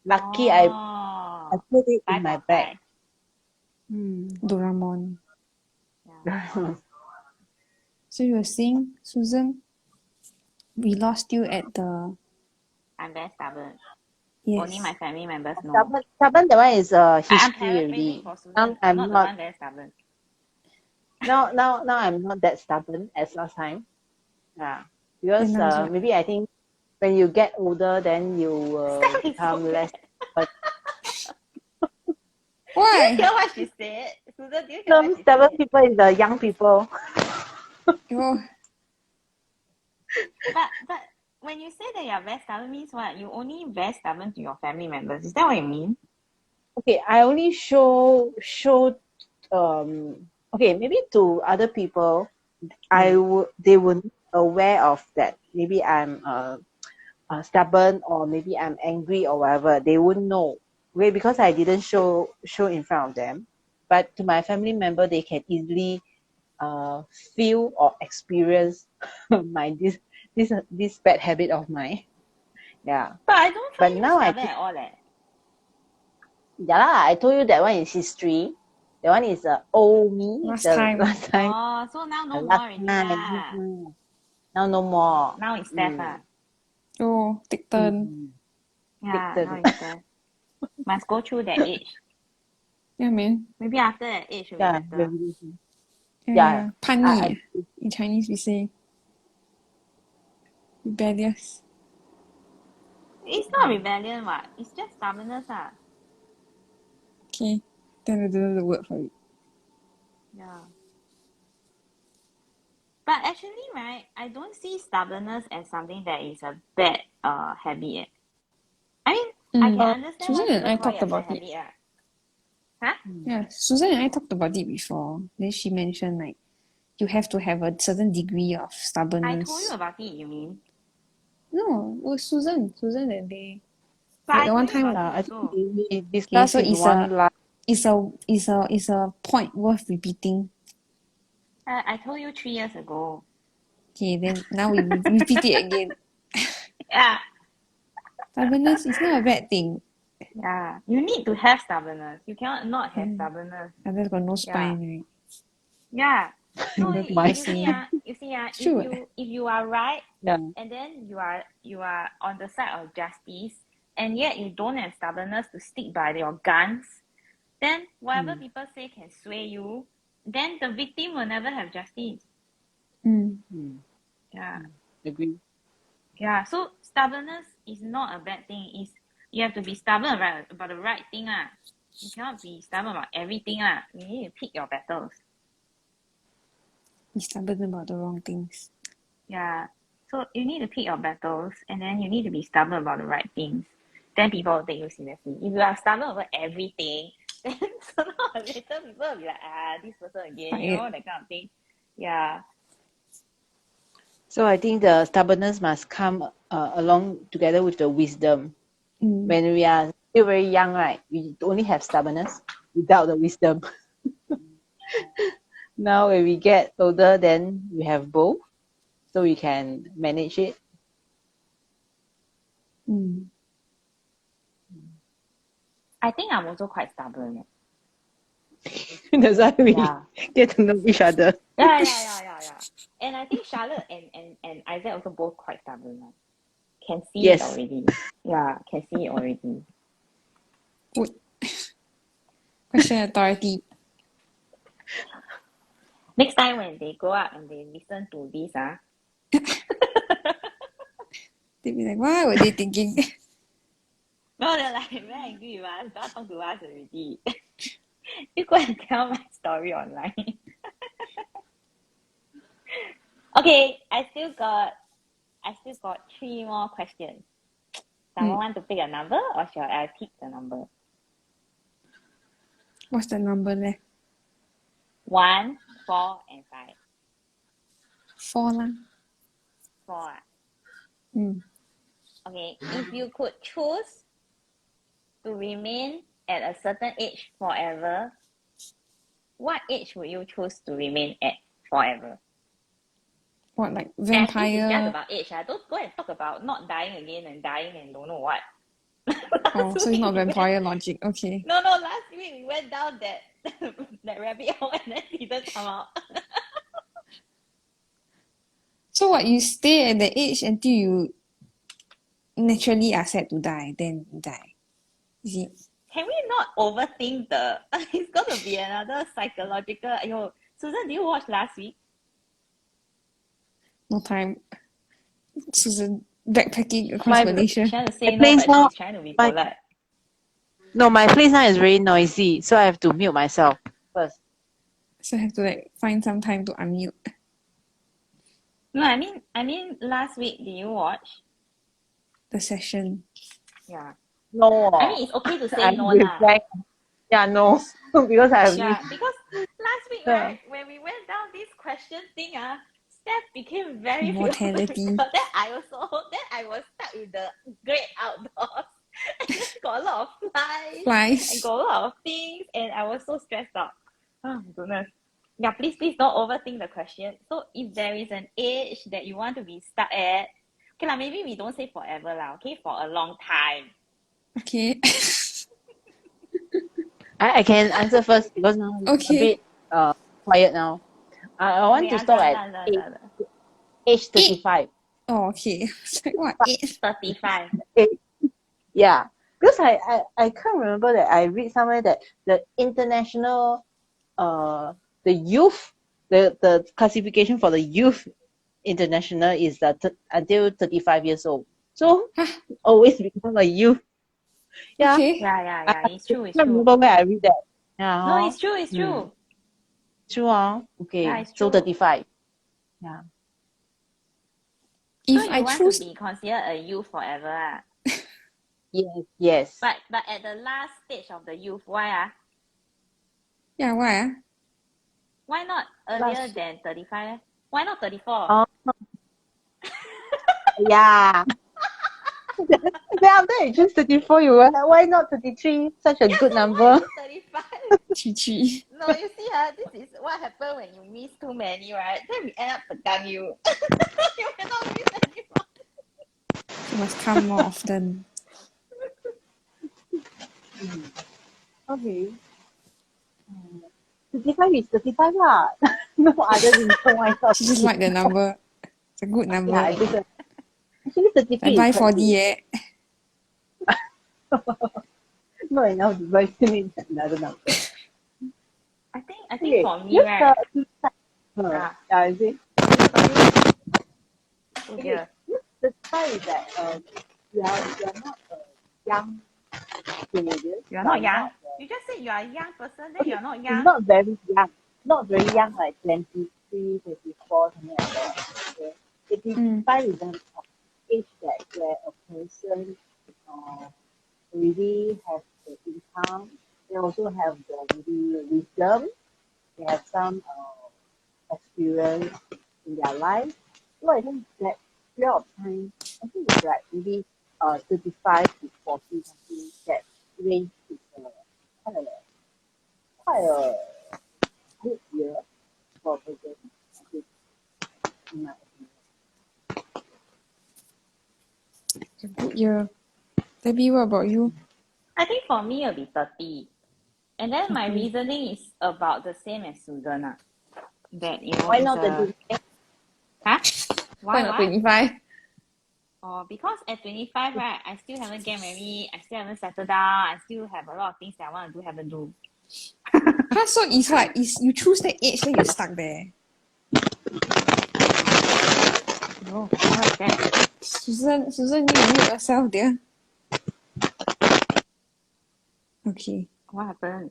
Lucky I put it in my bag. Doraemon. Yeah. So you were saying, Susan, we lost you at the... I'm very stubborn. Yes. Only my family members know. Stubborn, that one is I'm history paraphrasing already. for Susan. Now I'm not the one very stubborn. now I'm not that stubborn as last time. Yeah. Because Then I was what? maybe I think when you get older then you Stop, it's become so less bad. Why? Do you hear what she said? Susan, do you hear some what she stubborn said? people is the young people. Oh, But when you say that you're very stubborn means what? You only very stubborn to your family members. Is that what you mean? Okay, I only show okay, maybe to other people they would aware of that maybe I'm stubborn or maybe I'm angry or whatever. They wouldn't know. Okay, because I didn't show in front of them. But to my family member they can easily feel or experience my this bad habit of mine. Yeah. But I don't But find you now I stubborn think at all. yeah, I told you that one is history. That one is old me. Last the time. last time. Oh, so now no more Last already time. lah. Now no more. Now it's Steph ah. Oh, take turn. Yeah, Take now turn. it's Steph. Must go through that age. Yeah, man. Maybe after that age will be Yeah, better. Yeah,叛I逆. In Chinese we say rebellious. It's not rebellion what. It's just stubbornness ah. Okay. Then I don't know the word for it. Yeah. But actually, right, I don't see stubbornness as something that is a bad habit. I mean, I can understand Susan why and I people call it talked a bad about it. habit. Huh? Yeah, Susan and I talked about it before. Then she mentioned like you have to have a certain degree of I stubbornness. told you about it, you mean? No, it was Susan. Susan that day. But Like I the one told you time. about I it think also. we Okay, discussed so in one last. it's a point worth repeating. I told you 3 years ago. Okay, then now we repeat it again. Yeah. Stubbornness is not a bad thing. Yeah. You need to have stubbornness. You cannot not have stubbornness. Others got no Yeah. spine, right? Yeah. So That's you my see, It's true. if you are right, Yeah. and then you are on the side of justice, and yet you don't have stubbornness to stick by your guns, then whatever people say can sway you, then the victim will never have justice. Yeah. Agree. Yeah. So stubbornness is not a bad thing. It's you have to be stubborn about the right thing. You cannot be stubborn about everything. You need to pick your battles. Be stubborn about the wrong things. Yeah. So you need to pick your battles, and then you need to be stubborn about the right things. Then people will take you seriously. If you are stubborn about everything, then sooner or later people will be like, this person again, you know, that kind of thing. Yeah. So I think the stubbornness must come along together with the wisdom. When we are still very young, right, we only have stubbornness without the wisdom. Now when we get older, then we have both, so we can manage it. I think I'm also quite stubborn. That's why we Yeah. get to know each other. Yeah. And I think Charlotte and Isaac also both quite stubborn. Can see it Yes. already. Yeah, can see it already. Good. Question authority. Next time when they grow up and they listen to this, They'd be like, what were they thinking? no, they're like very angry with us. Don't talk to us already. You go and tell my story online. Okay, I still got 3 more questions. Someone want to pick a number, or shall I pick the number? What's the number left? 1, 4, and 5. 4 lah. 4. Okay, if you could choose to remain at a certain age forever, what age would you choose to remain at forever? What, like This is just vampire? about age. Don't go and talk about not dying again and dying and don't know what. Oh, so it's not vampire logic. Okay. No, last week we went down that rabbit hole and then didn't come out. So what, you stay at the age until you naturally are set to die, then you die. Is it? Can we not overthink it's going to be another psychological... Susan, did you watch last week? No time. Susan backpacking across Malaysia. She's trying to say no, but she's trying to be polite. No, my place now is very noisy, so I have to mute myself first. So I have to like find some time to unmute. No, I mean last week, did you watch? The session. Yeah. No. I mean, it's okay to say no lah. Yeah, no. Because I have because last week, right, when we went down this question thing, Steph became very mortality. Then I was stuck in the great outdoors. And then got a lot of flies. And got a lot of things, and I was so stressed out. Oh my goodness. Yeah, please don't overthink the question. So if there is an age that you want to be stuck at, okay lah, maybe we don't say forever lah, okay? For a long time. Okay. I can answer first because now it's a Okay. bit quiet now. I want Okay, to answer, stop at answer, answer, answer. age 35. Oh, okay. It's like what? 35. Yeah, because I can't remember that I read somewhere that the international the youth the classification for the youth international is that until 35 years old. So Huh? always become a youth. Yeah, Okay. Yeah, yeah, I yeah. It's true, it's can't true. remember where I read that. Yeah, No, huh? it's true, it's true. True, huh? Yeah, Okay, it's so true. 35. Yeah. So If I you want to choose, be considered a youth forever, ah? Yes, yes. But at the last stage of the youth, why ah? yeah, why? Ah? Why not earlier Last, than 35? Why not 34? oh, yeah. Then after you choose 34, you were like, why not 33? Such a Yeah, good so why number. is it 35? Chi. No, you see, this is what happens when you miss too many, right? Then we end up tegang you. You cannot miss anymore. You must come more often. Okay. 35 is 35 lah. No other reason why not She just like the 35. number. It's a good Yeah, number. I just actually I 33 is buy quite 4D good. eh. Not enough device to need another number. I think Okay, for me, just right? yeah, Ah, I see. continue. Oh Okay, dear. just the time is that you are not a young teenager. You are You are not young. not You just said you are a young person, then you okay. are not It's young. not very young. Not very young like 23, 24, something like that. Okay. Mm. 85 is an age that where a person uh, already has the income. They also have the maybe wisdom. They have some experience in their life. So I think that period of time, I think it's like maybe 35 to 40 something. That range is quite a quite a good year for a person. I think, in my opinion. It's a good year. Debbie, what about you? I think for me it'll be 30. And then my 30. reasoning is about the same as Susan. That Why it's not the a Disney? huh? Why Why not what? 25? Oh, because at 25, right, I still haven't get married, I still haven't settled down, I still have a lot of things that I want to do, haven't do. Huh, so it's what? Is you choose the age, then you're stuck there. No, what is that? Susan, you mute yourself there. Okay. What happened?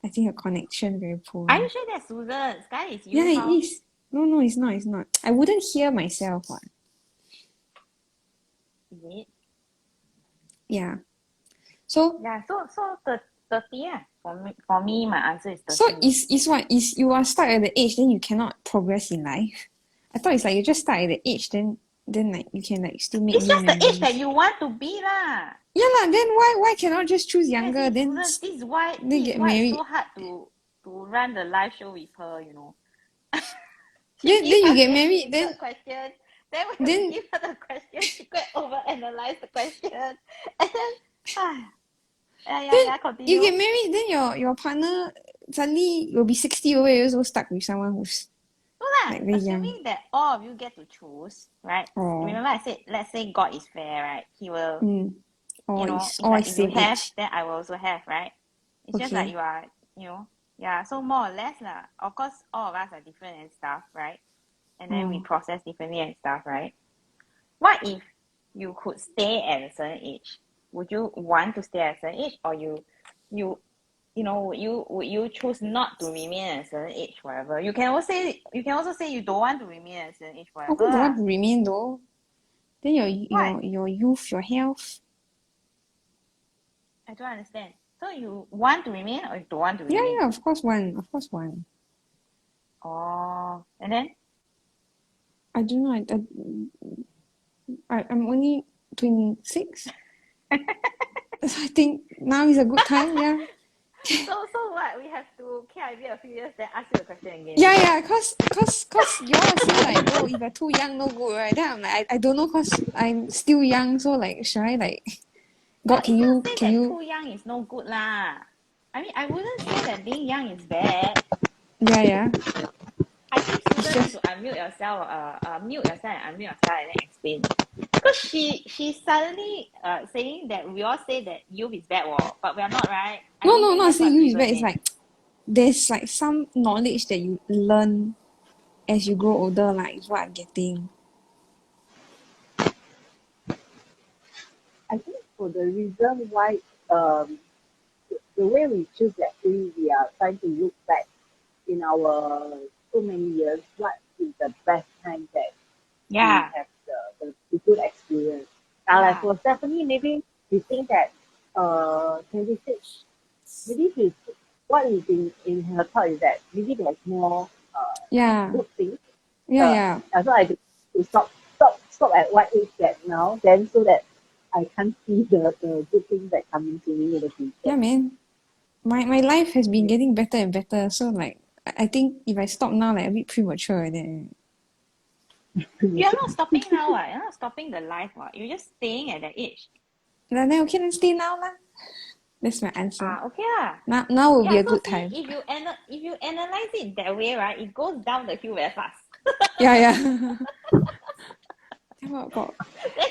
I think your connection very Are you poor. sure that's Susan? Sky is Yeah, you, it how? is. No, it's not. It's not. I wouldn't hear myself. What? Is it? Yeah. So Yeah, so the 30, yeah. For me, my answer is so 30. is what is you are stuck at the age, then you cannot progress in life. I thought it's like you just start at the age, then like you can like still make It's new just the age that memories. you want to be lah. Yeah lah. Then why cannot just choose Yeah, younger? see, Then Susan, then this is get why it's married. so hard to run the live show with her, you know. She Then gives you us get very married. difficult questions. Then when we Then give her the question, she go and overanalyze the question. And then, then yeah, you continue. get married. Then your partner suddenly will be 60 over years old, stuck with someone who's So lah, like very young. assuming that all of you get to choose, right? Oh, Remember I said, let's say God is fair, right? He will, it's all like is if you same have, age. then I will also have, right? It's just like Okay. you are, yeah. So more or less lah. Of course, all of us are different and stuff, right? And then we Oh, process differently and stuff, right? What if you could stay at a certain age? Would you want to stay at a certain age, or you would you choose not to remain at a certain age forever? You can also say you don't want to remain at a certain age I forever also don't want lah. to remain though. Then What? your youth, your health. I don't understand. So you want to remain or you don't want to Yeah, remain? yeah, of course one. Of course one. Oh, and then I don't know. I'm only 26. So I think now is a good time, yeah. so what? We have to KIV a few years then ask you the question again. Yeah, cause y'all say like, oh, if you're too young, no good, right? Then I'm like, I don't know, cause I'm still young, so like, should I like, God, It's not say can that you? too young is no good lah. I mean, I wouldn't say that being young is bad. Yeah, yeah. I think Susan It's need just to mute yourself and unmute yourself and then explain. Because she's suddenly saying that we all say that youth is bad, but we are not, right? I no, don't no, think not that's what saying you is Susan bad. It's meant. like there's like some knowledge that you learn as you grow older, like is what I'm getting. I think for the reason why the way we choose actually we are trying to look back in our so many years, what is the best time that we Yeah, have the good experience. Now like yeah, for Stephanie, maybe we think that 26, maybe what is in her thought is that maybe there's more Yeah, good things. yeah, yeah, So I to stop at what age that now, then so that I can't see the good things that coming to me in the future. yeah, man. My life has been getting better and better. So like I think if I stop now, like a bit premature like that. you're not stopping now, you're not stopping the life, you're just staying at that age. Then okay, then stay now lah. That's my answer. Okay lah. Now will be Yeah, a so good see, time. if you analyze it that way, right, it goes down the hill very fast. Yeah, yeah. Then Then what about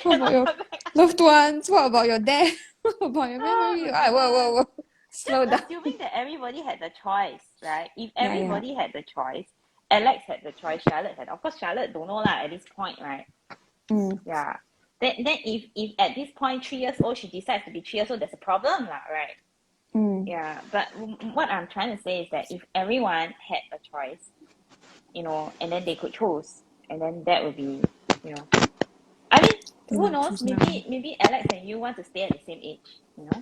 cannot your come back. loved ones? What about your dad? What about your Oh memory? my Ah, whoa, whoa, god. whoa. Slow Just down. assuming that everybody had the choice, right? If Yeah, yeah. everybody had the choice, Alex had the choice, Charlotte had. Of course, Charlotte don't know lah at this point, right? Mm, Yeah. Then if at this point 3 years old she decides to be 3 years old, there's a problem lah, right? mm, Yeah. But what I'm trying to say is that if everyone had a choice, and then they could choose, and then that would be, I mean, then who you knows? choose now. Maybe Alex and you want to stay at the same age. Yeah.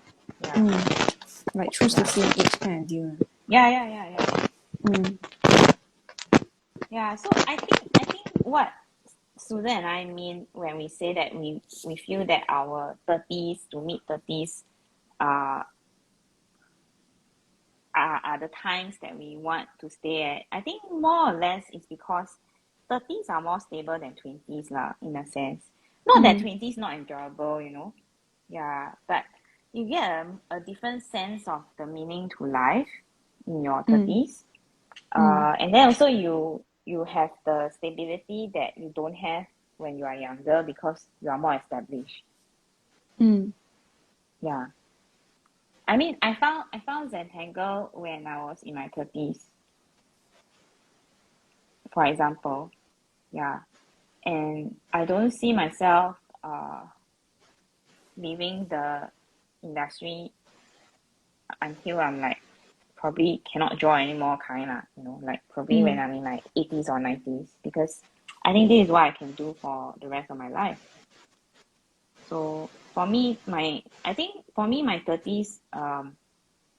Like choose the Yeah. same age kind of deal. Yeah. Mm, Yeah. So I think what Susan and I mean when we say that we feel that our 30s to mid 30s are are the times that we want to stay at. I think more or less it's because 30s are more stable than 20s lah, in a sense. Not that mm, 20s not enjoyable. Yeah, but you get a different sense of the meaning to life in your mm, 30s. mm, And then also you have the stability that you don't have when you are younger because you are more established. mm, Yeah. I mean, I found Zentangle when I was in my 30s, for example. Yeah. And I don't see myself leaving the industry until I'm like probably cannot draw anymore kind lah, like probably when mm, I'm in my 80s or 90s, because I think this is what I can do for the rest of my life. So I think for me my 30s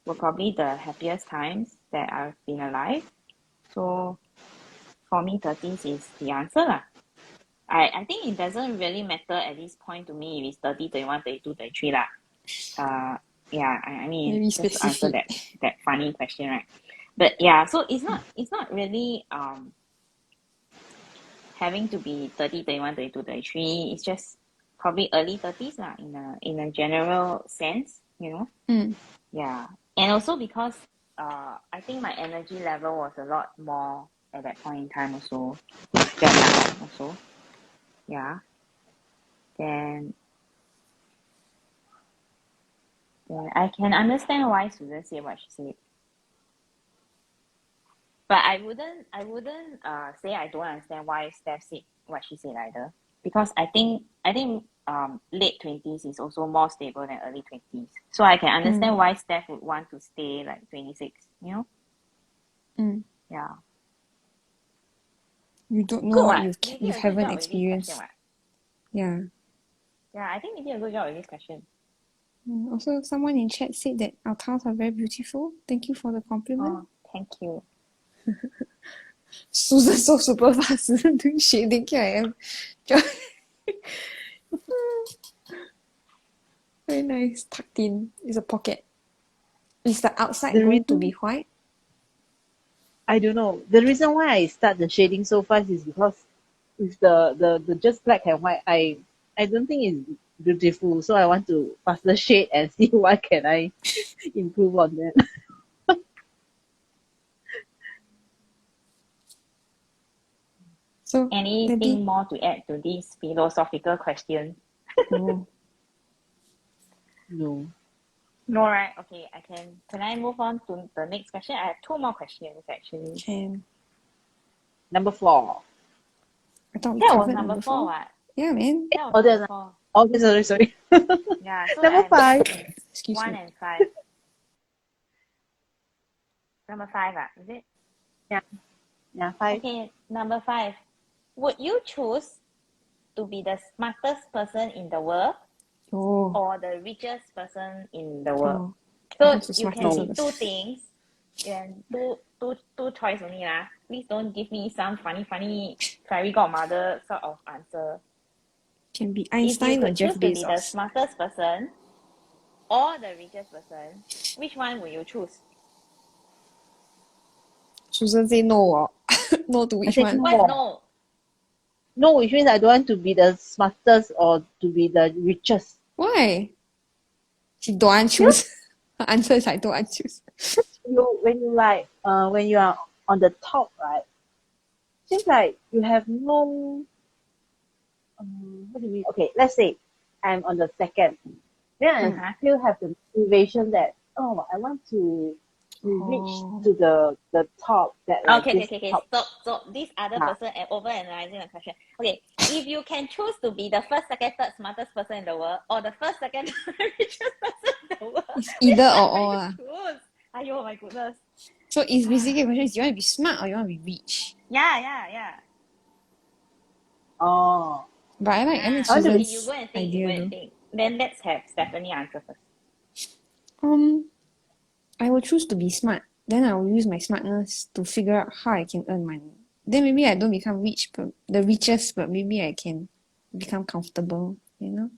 were probably the happiest times that I've been alive. So for me 30s is the answer lah. I think it doesn't really matter at this point to me if it's 30, 31, 32, 33 lah. Yeah, I mean, very just to answer specific. that funny question, right? But yeah, so it's not really having to be 30, 31, 32, 33. It's just probably early 30s lah, in a general sense. Mm, Yeah. And also because I think my energy level was a lot more at that point in time also than now also. Yeah. Then I can understand why Susan said what she said. But I wouldn't say I don't understand why Steph said what she said either. Because I think late 20s is also more stable than early 20s. So I can understand mm, why Steph would want to stay like 26. mm. Yeah. You don't know Good what what? You you did a good haven't job with this question, experienced. what? Yeah. Yeah, I think you did a good job with this question. Also, someone in chat said that our tiles are very beautiful. Thank you for the compliment. Oh, thank you. Susan so super fast. Susan doing shading. Here I am. Very nice. Tucked in. It's a pocket. Is the outside The going to be reason white? I don't know. The reason why I start the shading so fast is because with the just black and white, I don't think it's beautiful. So I want to faster shade and see what can I improve on that. So Anything more to add to this philosophical question? Oh, No. No, right? Okay, can I move on to the next question? I have two more questions actually. can. Number 4. I thought we That was covered number 4, what? Yeah, man. That was Oh, number there's 4. Okay, sorry. Yeah, so Number I'm 5. Excuse 1 me. and 5. Number 5, is it? Yeah, 5. Okay, number 5. Would you choose to be the smartest person in the world Oh, or the richest person in the world? oh. I So choose the you can smartest be person. two things and two choice only lah. Please don't give me some funny fairy godmother sort of answer. Can be If you Einstein or could Jeff choose to be the Bezos. smartest person or the richest person, which one will you choose? Susan say no. No to which said one? no. What's no? No, which means I don't want to be the smartest or to be the richest. Why? She don't want choose. Her answer is I don't want choose. When you are on the top, right? Seems like you have no. What do you mean? Okay, let's say I'm on the second. Then I still have the motivation that I want to reach to the top. That like Okay. this top. Stop. This other person and overanalyzing the question. Okay, if you can choose to be the first, second, third smartest person in the world or the first, second, third richest person in the world, It's either or all. which one will you choose? Aiyo, my goodness. So it's basically the question is, you want to be smart or you want to be rich? Yeah. Oh. But I like Okay, Susan's you go and idea though. think. Then let's have Stephanie answer first. I will choose to be smart. Then I will use my smartness to figure out how I can earn money. Then maybe I don't become rich, but the richest, but maybe I can become comfortable, you know?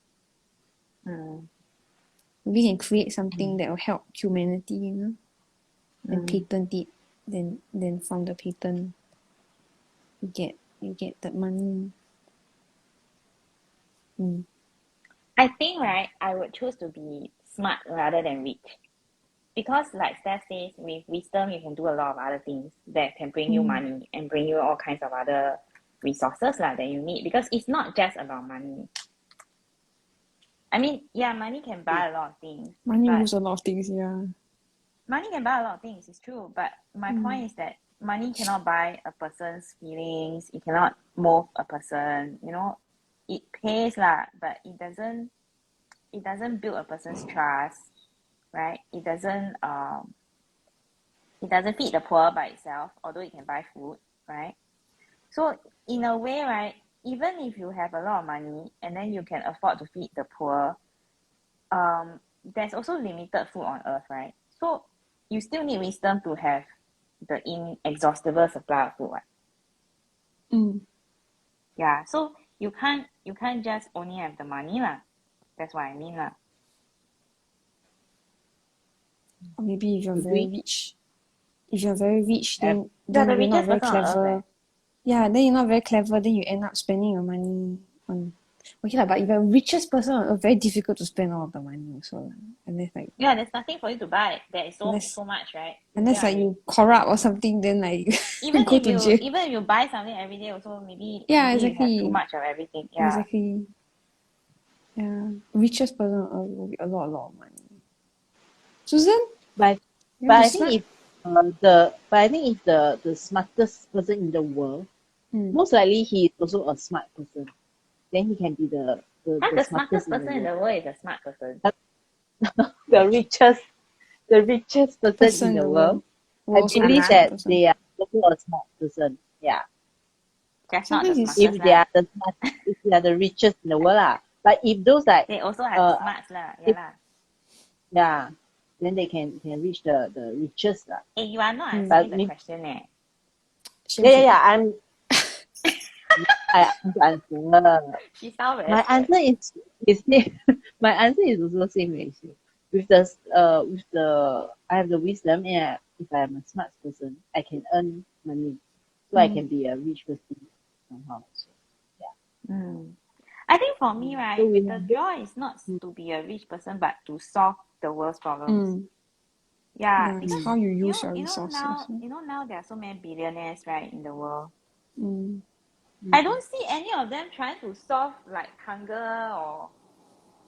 Maybe I can create something that will help humanity, you know? And patent it. Then from the patent you get that money. I think, right, I would choose to be smart rather than rich. Because like Steph says, with wisdom you can do a lot of other things that can bring you money and bring you all kinds of other resources that you need. Because it's not just about money. I mean, yeah, money can buy a lot of things. Money moves a lot of things, yeah. Money can buy a lot of things, it's true. But my point is that money cannot buy a person's feelings. It cannot move a person. You know, it pays lah, but it doesn't build a person's trust, right? It doesn't feed the poor by itself, although it can buy food, right? So in a way, right, even if you have a lot of money and then you can afford to feed the poor, there's also limited food on earth, right? So you still need wisdom to have the inexhaustible supply of food, right? Yeah, so you can't just only have the money lah. That's what I mean lah. Or maybe if you're very rich, then the you're not richest very person on clever. earth, Yeah, then you're not very clever, then you end up spending your money on okay lah, but if you're the richest person on earth, very difficult to spend all of the money also. Unless like there's nothing for you to buy. There is so much, right? Unless like you corrupt or something, then like even go to jail. Even if you buy something every day also maybe exactly. you have too much of everything. Yeah. Exactly. Yeah. Richest person on earth will be a lot of money. Susan? But I think if the smartest person in the world, most likely he is also a smart person. Then he can be the smartest person in the world is a smart person. the richest person in the world. I believe that they are also a smart person. Yeah. Just not the smartest. If they are the richest in the world lah. But if those like they also have smarts lah. Yeah. Then they can reach the richest lah. Hey, you are not answering the question Yeah. I answer. She sound very my answer is my answer is also same as you. With the I have the wisdom, and if I am a smart person, I can earn money, so I can be a rich person somehow. So, yeah. I think for me, right, the draw is not to be a rich person, but to solve the world's problems. Yeah, because how you use your resources. Now there are so many billionaires, right, in the world. I don't see any of them trying to solve like hunger or,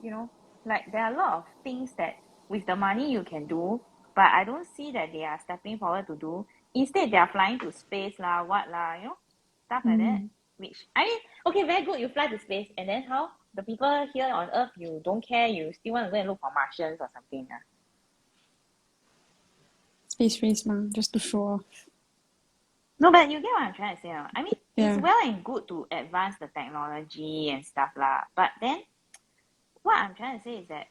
you know, like there are a lot of things that with the money you can do, but I don't see that they are stepping forward to do. Instead, they are flying to space lah, what lah, you know, stuff like that. Which I mean, okay, very good. You fly to space, and then how the people here on Earth, you don't care. You still want to go and look for Martians or something. Space race, man, just to show off. No, but you get what I'm trying to say. I mean, Yeah. it's well and good to advance the technology and stuff lah. But then, what I'm trying to say is that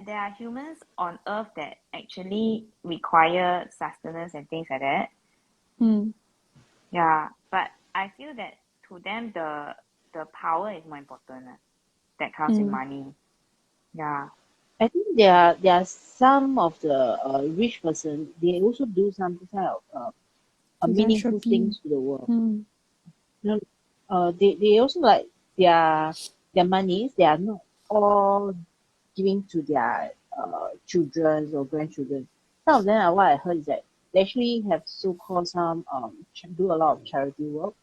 there are humans on Earth that actually require sustenance and things like that. Yeah, but I feel that to them the power is more important. That comes with money. Yeah. I think there are some of the rich person, they also do some kind of meaningful Philanthropy. things to the world. Mm. You know, they also like their monies, they are not all giving to their children or grandchildren. Some of them are, what I heard is that they actually have so-called some do a lot of charity work.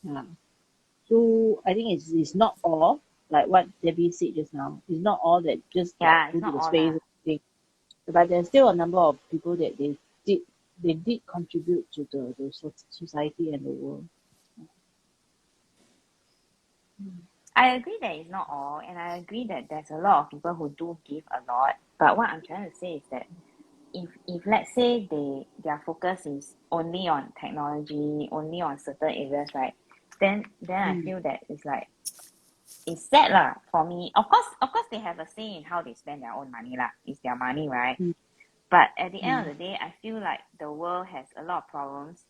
Yeah. So I think it's not all like what Debbie said just now. It's not all that just Yeah, like it's go to not the all space lah. thing. But there's still a number of people that they did contribute to the society and the world. I agree that it's not all, and I agree that there's a lot of people who do give a lot. But what I'm trying to say is that if let's say their focus is only on technology, only on certain areas, right? Then I feel that it's like it's sad lah for me. Of course they have a say in how they spend their own money lah. It's their money, right? But at the end of the day, I feel like the world has a lot of problems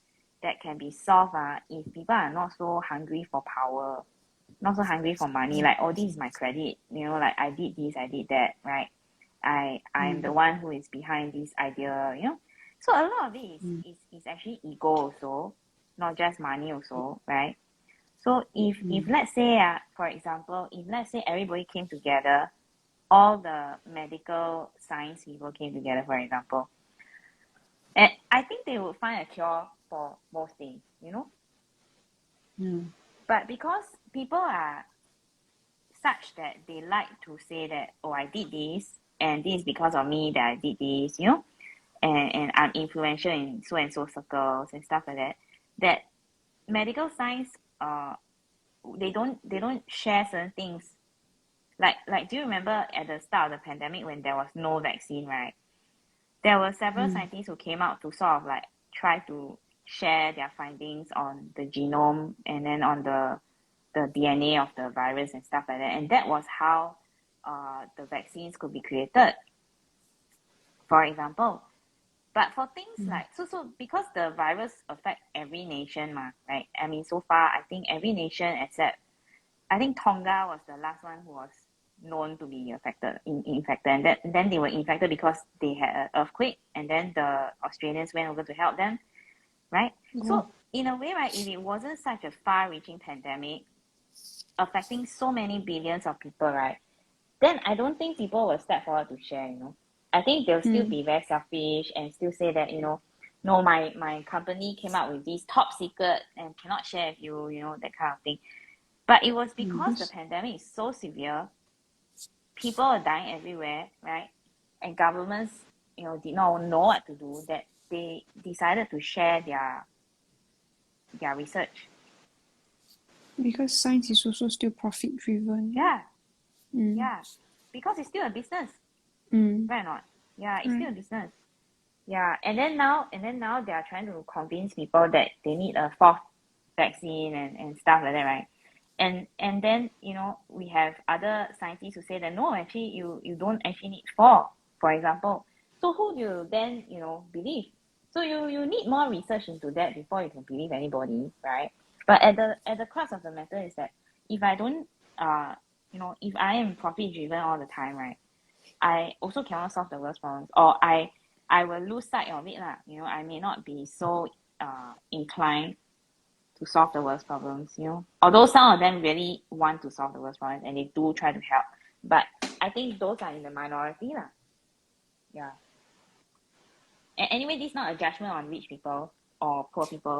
that can be solved if people are not so hungry for power, not so hungry for money. Like, oh, this is my credit. You know, like I did this, I did that, right? I'm the one who is behind this idea, you know. So a lot of it is actually ego also, not just money also, right? So if let's say, for example, if let's say everybody came together, all the medical science people came together, for example, and I think they would find a cure for most things, you know. But because people are such that they like to say that, oh, I did this, and this is because of me that I did this, you know, and I'm influential in so and so circles and stuff like that, that medical science, they don't share certain things. Like, do you remember at the start of the pandemic when there was no vaccine, right? There were several scientists who came out to sort of like try to share their findings on the genome and then on the DNA of the virus and stuff like that. And that was how the vaccines could be created, for example. But for things like, so because the virus affect every nation, right? I mean, so far, I think every nation except, I think Tonga was the last one who was known to be infected, and then they were infected because they had an earthquake, and then the Australians went over to help them, right? So in a way, right, if it wasn't such a far-reaching pandemic affecting so many billions of people, right, then I don't think people will step forward to share, you know. I think they'll still be very selfish and still say that, you know, no, my company came out with this top secret and cannot share with you, you know, that kind of thing. But it was because the pandemic is so severe, people are dying everywhere, right? And governments, you know, did not know what to do, that they decided to share their research. Because science is also still profit driven. Yeah. Yeah. Because it's still a business. Right or not? Yeah, it's still a business. Yeah. And then now they are trying to convince people that they need a fourth vaccine and stuff like that, right? And then, you know, we have other scientists who say that no, actually you don't actually need four, for example. So who do you then, you know, believe? So you need more research into that before you can believe anybody, right? But at the crux of the matter is that if I don't you know, if I am profit driven all the time, right, I also cannot solve the world's problems, or I will lose sight of it lah. You know, I may not be so inclined to solve the world's problems, you know. Although some of them really want to solve the world's problems and they do try to help. But I think those are in the minority lah. Yeah. And anyway, this is not a judgment on rich people or poor people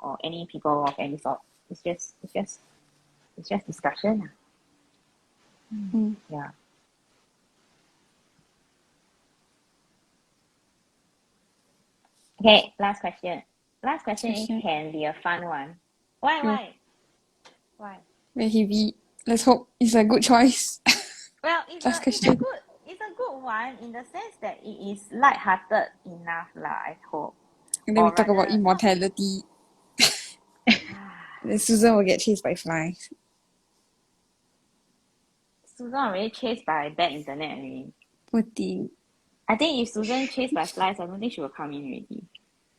or any people of any sort. it's just discussion. Yeah. Okay, last question. Last question can be a fun one. Why? Very heavy. Let's hope it's a good choice. Well, Last question. it's a good one in the sense that it is light-hearted enough lah, I hope. And then we Or talk about rather- immortality. Then Susan will get chased by flies. Susan already chased by bad internet already. Poor thing. I think if Susan chased by flies, I don't think she will come in already.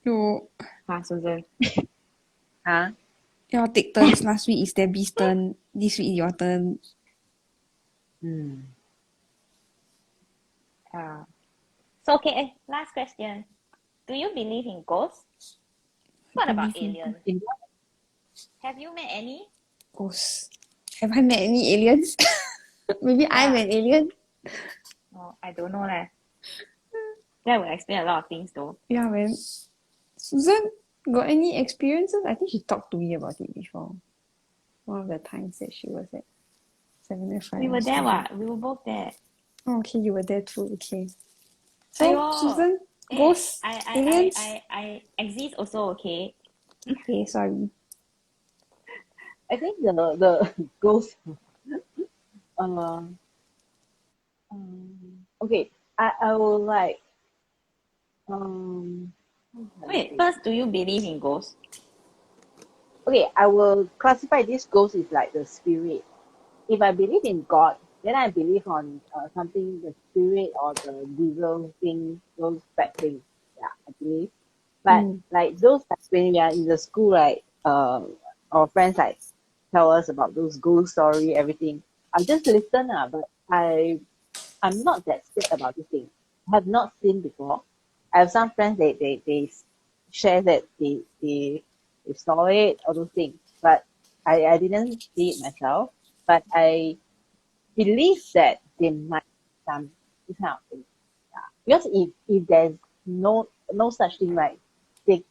No. Susan. Huh? You all take turns. Last week is Debbie's turn. This week is your turn. So okay, last question. Do you believe in ghosts? What about aliens? Have you met any? Ghosts. Have I met any aliens? Maybe I'm an alien. Oh, I don't know leh. That would explain a lot of things though. Yeah, man. Susan, got any experiences? I think she talked to me about it before. One of the times that she was at 7F5. We were there what? We were both there. Oh, okay, you were there too. Okay. So, Aiyo. Susan, ghosts, aliens? I exist also, okay? Okay, sorry. I think the ghost. Okay, I will like. Wait, first, do you believe in ghosts? Okay, I will classify this ghost as like the spirit. If I believe in God, then I believe on something, the spirit or the devil thing, those bad things. Yeah, I believe. But like those like, when we are in the school, right, our friends like tell us about those ghost story, everything. I just listen, but I'm not that scared about this thing. I have not seen before. I have some friends they share that they saw it, all those things. But I didn't see it myself. But I believe that they might some this kind of thing. Yeah. Because if there's no such thing, right, they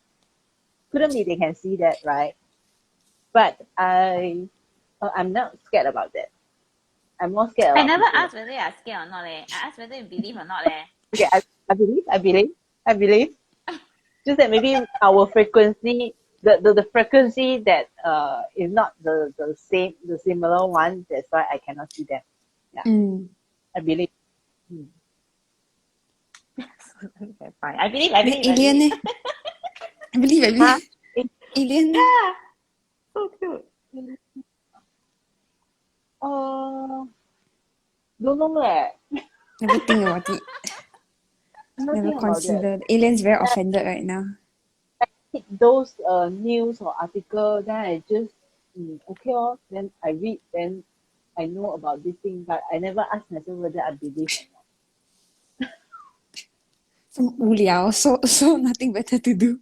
couldn't be they can see that, right? But I'm not scared about that. I'm more scared about I never people. asked whether you are scared or not leh. I asked whether you believe or not leh. Okay, I believe. Just that maybe our frequency, the frequency that is not the similar one. That's why I cannot see them. Yeah, I believe. Okay, fine. I believe. Alien, eh? I believe. Huh? Alien. Yeah. So cute. Don't know leh. Never think about it. Never Never think about that. considered. Alien's very offended right now. Hit those news or article, then I just okay then I read, then I know about this thing, but I never ask myself whether I believe or not. So 无聊, so nothing better to do.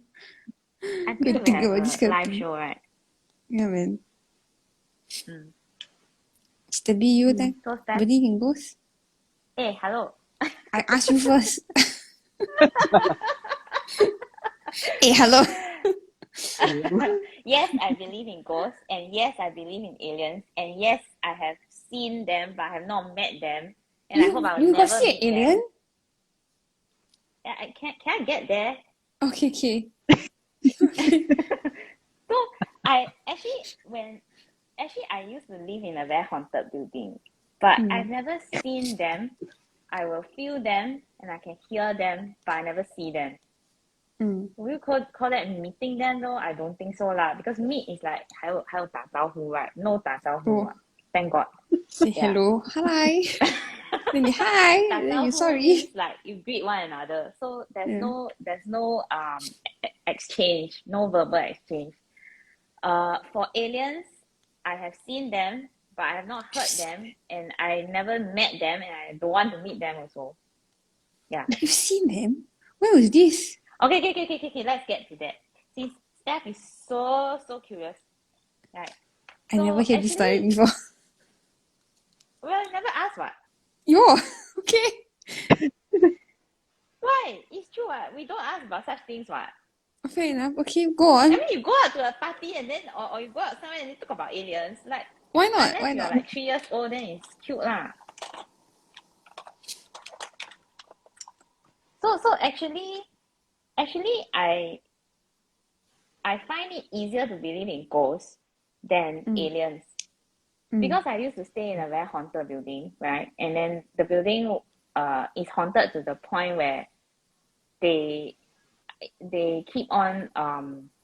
Until we think have about this kind a of live thing. show, right? Yeah, man. Mm. Steady you then. So Steph, Believe in ghosts? hey, hello. I ask you first. Hey, hello. Yes, I believe in ghosts, and yes, I believe in aliens, and yes, I have seen them, but I have not met them, and I hope I'll You got never see an meet alien? them. Yeah, can I get there? Okay. So I I used to live in a very haunted building, but I've never seen them. I will feel them and I can hear them, but I never see them. Will you call that meeting them though? I don't think so lah, because meet is like 还有打招呼 right? No 打招呼 Thank God. Say hello. Hi. Then you hi. Then you sorry. Means like you greet one another. So there's no exchange, no verbal exchange. For aliens, I have seen them, but I have not heard them, and I never met them, and I don't want to meet them also. Yeah. You've seen them? Where was this? Okay. Let's get to that. Since Steph is so curious, right? I never heard this story before. Well, I never asked what. Yo, okay. Why? It's true what? We don't ask about such things what. Fair enough. Okay, go on. I mean, you go out to a party and then, or you go out somewhere and they talk about aliens. Like, Why not? unless Why you're not? like 3 years old, then it's cute lah. So actually, I find it easier to believe in ghosts than aliens. Because I used to stay in a very haunted building, right? And then the building is haunted to the point where they keep on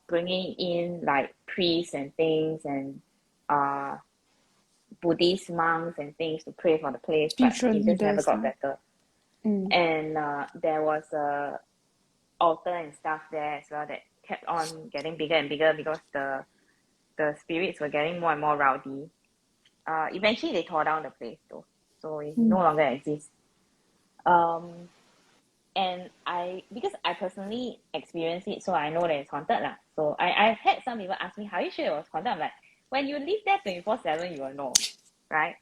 bringing in like priests and things and Buddhist monks and things to pray for the place, but Spiritual it just never leaders, got huh? better. And there was a altar and stuff there as well that kept on getting bigger and bigger because the spirits were getting more and more rowdy. Eventually they tore down the place though, so it no longer exists. And because I personally experienced it, so I know that it's haunted lah. So I've had some people ask me, how are you sure it was haunted? I'm like, when you live there 24/7, you will know, right?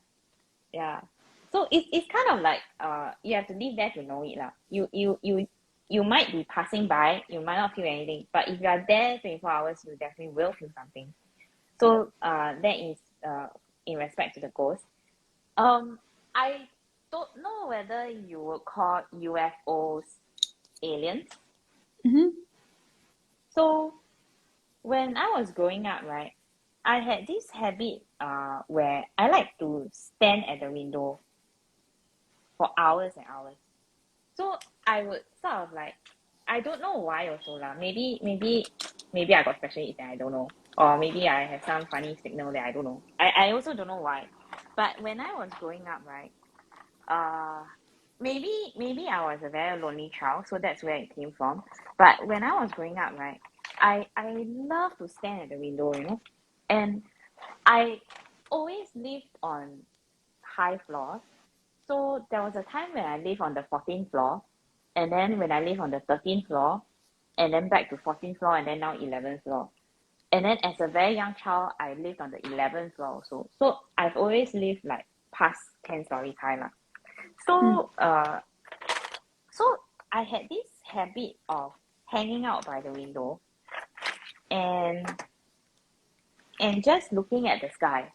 Yeah. So it's kind of like you have to live there to know it lah. You might be passing by, you might not feel anything, but if you are there 24 hours, you definitely will feel something. So that is in respect to the ghost. I don't know whether you would call UFOs aliens. So when I was growing up, right, I had this habit where I like to stand at the window for hours and hours. So I would sort of like, I don't know why also lah. Maybe I got special needs and I don't know. Or maybe I have some funny signal that I don't know. I also don't know why. But when I was growing up, right, maybe I was a very lonely child, so that's where it came from. But when I was growing up, right, I love to stand at the window, you know, and I always lived on high floors. So there was a time when I lived on the 14th floor, and then when I lived on the 13th floor, and then back to 14th floor, and then now 11th floor. And then as a very young child, I lived on the 11th floor also. So I've always lived like past 10-story high lah. So so I had this habit of hanging out by the window and just looking at the sky.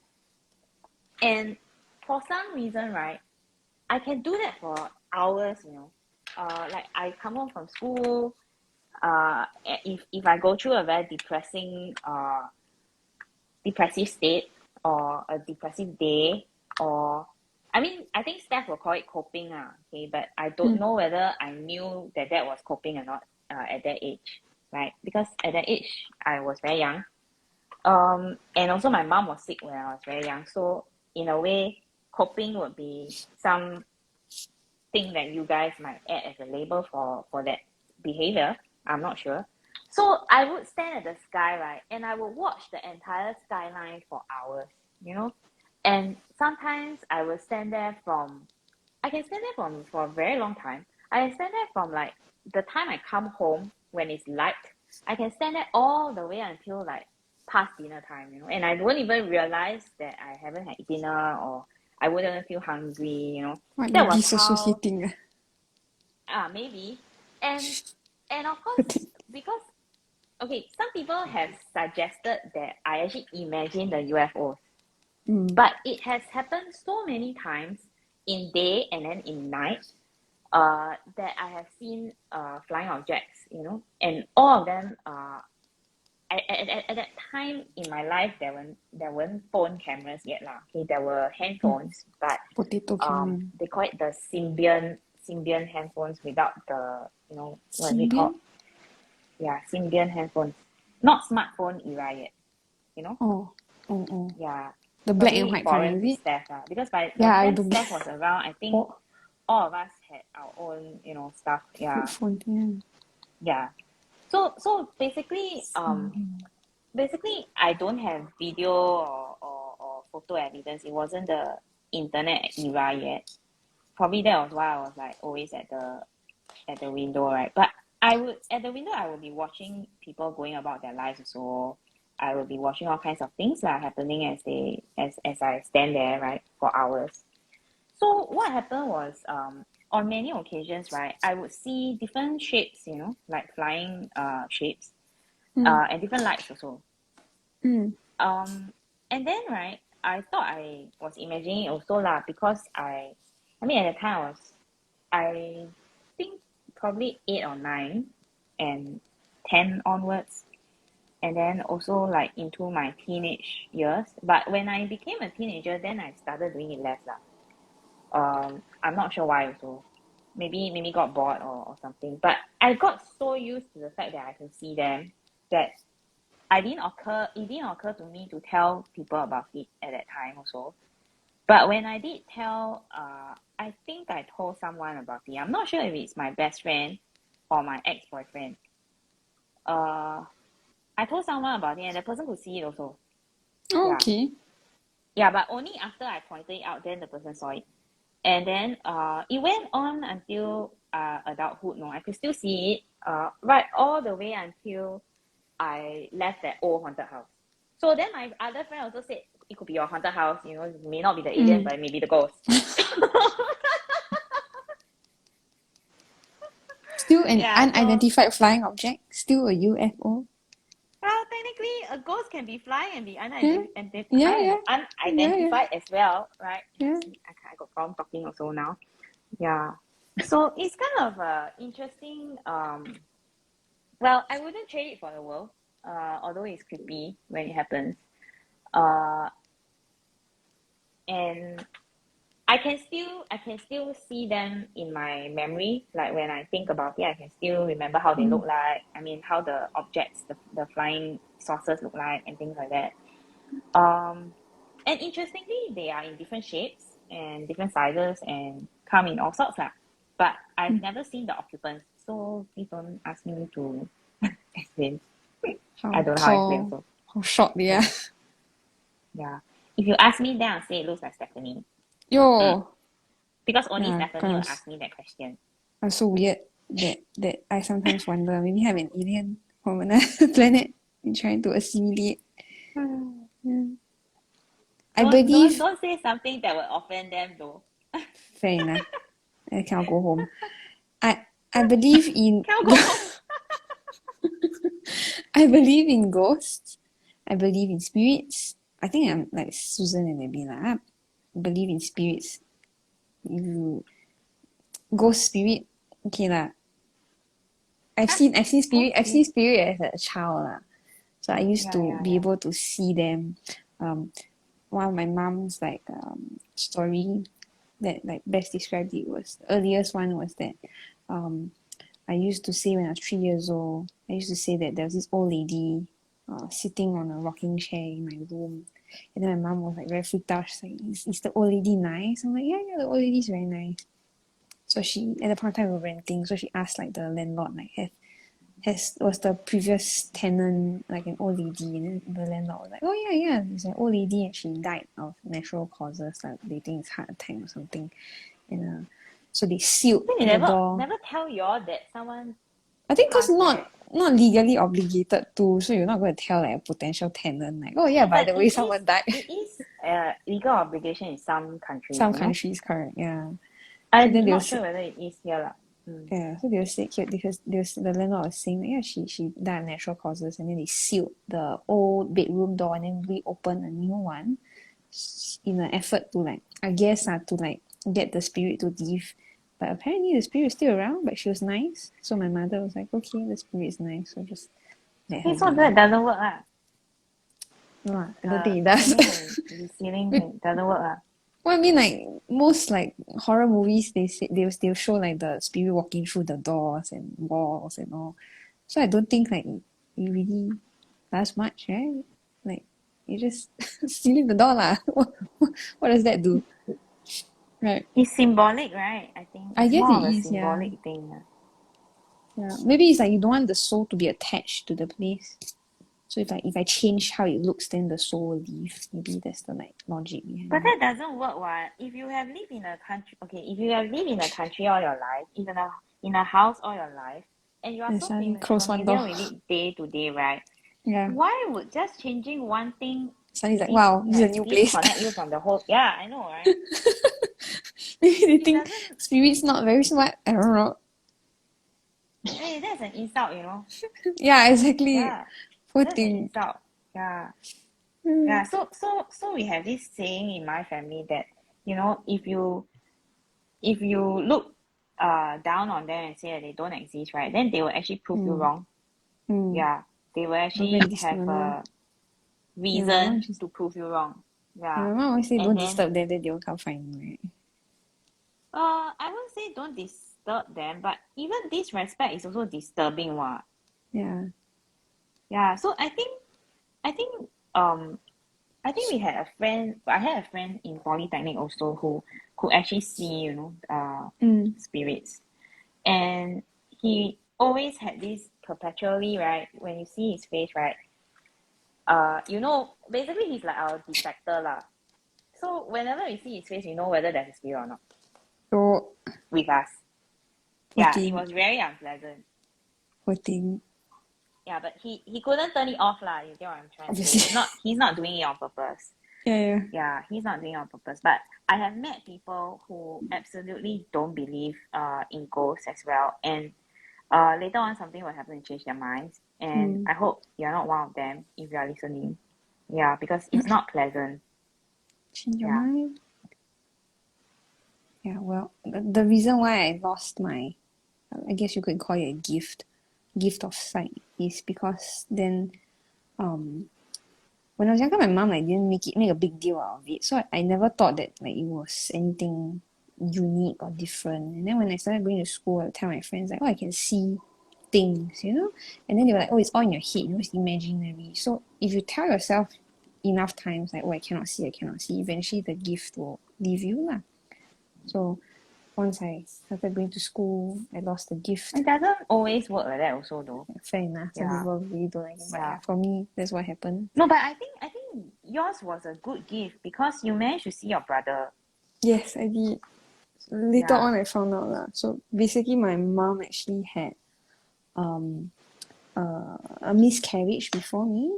And for some reason, right, I can do that for hours, you know. Like I come home from school, if I go through a very depressive state or a depressive day, or I mean, I think Steph will call it coping, okay, but I don't know whether I knew that was coping or not at that age, right? Because at that age, I was very young. And also my mom was sick when I was very young. So in a way, coping would be some thing that you guys might add as a label for that behavior. I'm not sure. So I would stand at the sky, right? And I would watch the entire skyline for hours, you know? And sometimes I will stand there I can stand there for a very long time. I can stand there from like the time I come home when it's light. I can stand there all the way until like past dinner time, you know? And I won't even realize that I haven't had dinner, or I wouldn't feel hungry, you know? Might That be was how disassociating. maybe. And of course, because okay, some people have suggested that I actually imagine the UFOs, but it has happened so many times in day and then in night that I have seen flying objects, you know, and all of them at that time in my life there weren't phone cameras yet lah. Okay, there were handphones, but Potato camera. they call it the Symbian handphones without the, you know, what is it called? Yeah, Symbian handphones. Not smartphone era yet, you know? Oh. Yeah. The black and Probably white foreign kind, to is it? Steph, because by the Yeah, I time don't Steph was around, I think all of us had our own, you know, stuff. Yeah. Flip phone, yeah. Yeah. So basically, I don't have video or photo evidence. It wasn't the internet era yet. Probably that was why I was like always at the window, right? But at the window I would be watching people going about their lives. So I will be watching all kinds of things that are happening as I stand there, right, for hours. So what happened was on many occasions, right, I would see different shapes, you know, like flying shapes. and different lights also. Mm. And then right, I thought I was imagining it also lah, because I mean at the time I think probably 8 or 9 and 10 onwards, and then also like into my teenage years. But when I became a teenager, then I started doing it less lah. I'm not sure why also. Maybe got bored or something. But I got so used to the fact that I can see them that it didn't occur to me to tell people about it at that time also. But when I did tell, I think I told someone about it. I'm not sure if it's my best friend or my ex-boyfriend. I told someone about it, and the person could see it also. Oh, Yeah. okay. Yeah, but only after I pointed it out, then the person saw it. And then it went on until adulthood. No, I could still see it right all the way until I left that old haunted house. So then my other friend also said it could be your haunted house. You know, it may not be the alien, but it may be the ghost. Still an Yeah, so unidentified flying object? Still a UFO? well, technically, a ghost can be flying and be Yeah. unidentified, Yeah. unidentified as well, right? Yeah. I got problem talking also now. Yeah. So it's kind of interesting. Well, I wouldn't trade it for the world, although it's creepy when it happens. And I can still see them in my memory. Like when I think about it, I can still remember how they look like. I mean, how the objects, the flying saucers look like, and things like that. And interestingly, they are in different shapes and different sizes and come in all sorts lah. But I've never seen the occupants, so please don't ask me to explain. I don't know how to explain also. How short they are. Yeah. If you ask me, then I'll say it looks like Stephanie. Yo. Because only Yeah, Stephanie will gross. ask me that question. I'm so weird that I sometimes wonder maybe I'm an alien from another planet and trying to assimilate. Yeah. I believe. Don't say something that will offend them though. Fair enough. I cannot go home. I believe in. Cannot go home. I believe in ghosts. I believe in spirits. I think I'm like Susan and Abby lah. I believe in spirits. Ghost spirit, okay lah. I've seen spirit. I've seen spirit as a child lah. So I used to be able to see them. One of my mom's story that like best described it was the earliest one was that I used to say when I was 3 years old, I used to say that there was this old lady sitting on a rocking chair in my room. And then my mom was like very freaked out. She's like, is the old lady nice? I'm like, yeah, the old lady's very nice. So she, at the point of time we were renting, so she asked like the landlord, like, was the previous tenant like an old lady? And then the landlord was like, oh yeah, it's an old lady and she died of natural causes, like they think it's heart attack or something. And so they sealed They the door. never tell y'all that someone. I think because not legally obligated to, so you're not going to tell like a potential tenant like, oh yeah, by the way, someone died. It is legal obligation in some countries. Some countries, correct, yeah. I'm not sure whether it is here lah. Yeah, so they were saying because the landlord was saying that yeah, she died of natural causes, and then they sealed the old bedroom door and then reopened a new one in an effort to like, I guess to like get the spirit to leave. But apparently the spirit is still around, but she was nice. So my mother was like, okay, the spirit is nice, so just let her So be. that doesn't work lah. No, I don't think it does. The ceiling doesn't work lah. Well, I mean, like most like horror movies, they'll show like the spirit walking through the doors and walls and all. So I don't think like it really does much, right? Like you just sealing the door lah. What does that do? Right. It's symbolic, right? I think. I guess more it of a is, symbolic thing. Yeah. Maybe it's like you don't want the soul to be attached to the place. So it's like if I change how it looks, then the soul will leave. Maybe that's the like logic behind But it. that doesn't work, what? If you have lived in a country, if you have lived in a country all your life, in a house all your life, and you are And so suddenly close one familiar door. with it day to day, right? Yeah. Why would just changing one thing Suddenly it's like, wow, this is a new place. disconnect you from the whole? Yeah, I know, right? Maybe they It think doesn't. spirit's not very smart. I don't know. Hey, that's an insult, you know. Yeah, exactly. Yeah, Poor that's an thing. insult. Yeah. Mm. Yeah, so we have this saying in my family that, you know, if you look down on them and say that they don't exist, right, then they will actually prove you Mm. wrong. Mm. Yeah, they will Not actually very have distant. a Yeah, my mom reason just to prove you wrong. yeah, Yeah. my mom always say And don't then disturb them, then they will come find me, right? I won't say don't disturb them, but even disrespect is also disturbing one. Yeah. Yeah, so I think um we had a friend. I had a friend in polytechnic also who could actually see, you know, Mm. spirits, and he always had this perpetually, right? When you see his face, right? You know, basically he's like our detector lah. So whenever we see his face, we know whether there's a spirit or not So with us. poor Yeah, it thing. was very unpleasant. Poor thing. Yeah, but he couldn't turn it off lah. You get what I'm trying to say? Obviously. He's not doing it on purpose. Yeah. Yeah, he's not doing it on purpose. But I have met people who absolutely don't believe in ghosts as well. And later on something will happen to change their minds. And Mm. I hope you're not one of them if you are listening. Yeah, because it's not pleasant. Change your Yeah. mind. Yeah, well, the reason why I lost my, I guess you could call it a gift of sight, is because then, when I was younger, my mom like didn't make a big deal out of it, so I never thought that like it was anything unique or different. And then when I started going to school, I would tell my friends like, oh, I can see things, you know, and then they were like, oh, it's all in your head, you know, it's imaginary. So if you tell yourself enough times like, oh, I cannot see, eventually the gift will leave you lah. So once I started going to school, I lost the gift. It doesn't always work like that also though. Fair enough. Some Yeah. people really don't like it, but Yeah. yeah, for me, that's what happened. No, but I think yours was a good gift because you managed to see your brother. Yes, I did. Later Yeah. on, I found out lah. So basically, my mom actually had a miscarriage before me,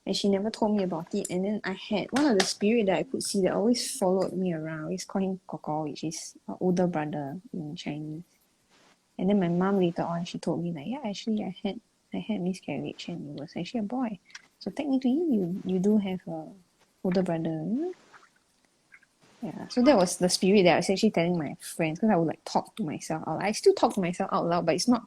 and she never told me about it. And then I had one of the spirit that I could see that always followed me around. I always call him Koko, which is older brother in Chinese. And then my mom later on, she told me like, yeah, actually I had miscarriage and it was actually a boy. So technically, you do have a older brother. You know? Yeah, so that was the spirit that I was actually telling my friends, because I would like talk to myself out. I still talk to myself out loud, but it's not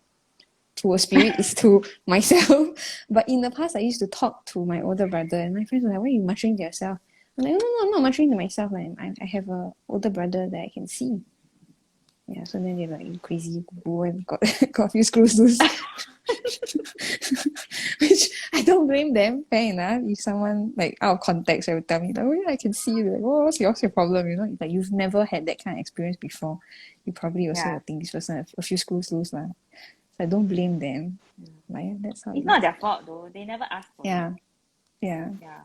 to a spirit, it's to myself. But in the past, I used to talk to my older brother, and my friends were like, why are you muttering to yourself? I'm like, no, I'm not muttering to myself. Like, I have a older brother that I can see. Yeah, so then they're like, you crazy boo, and got a few screws loose. Which I don't blame them, fair enough. If someone like out of context will tell me like, oh yeah, I can see you, like, oh, what's your problem? You know, like you've never had that kind of experience before. You probably also Yeah. will think this person a few screws loose lah. So I don't blame them. But yeah, that's how It's it not is. their fault though. They never asked for Yeah. it. Yeah. Yeah.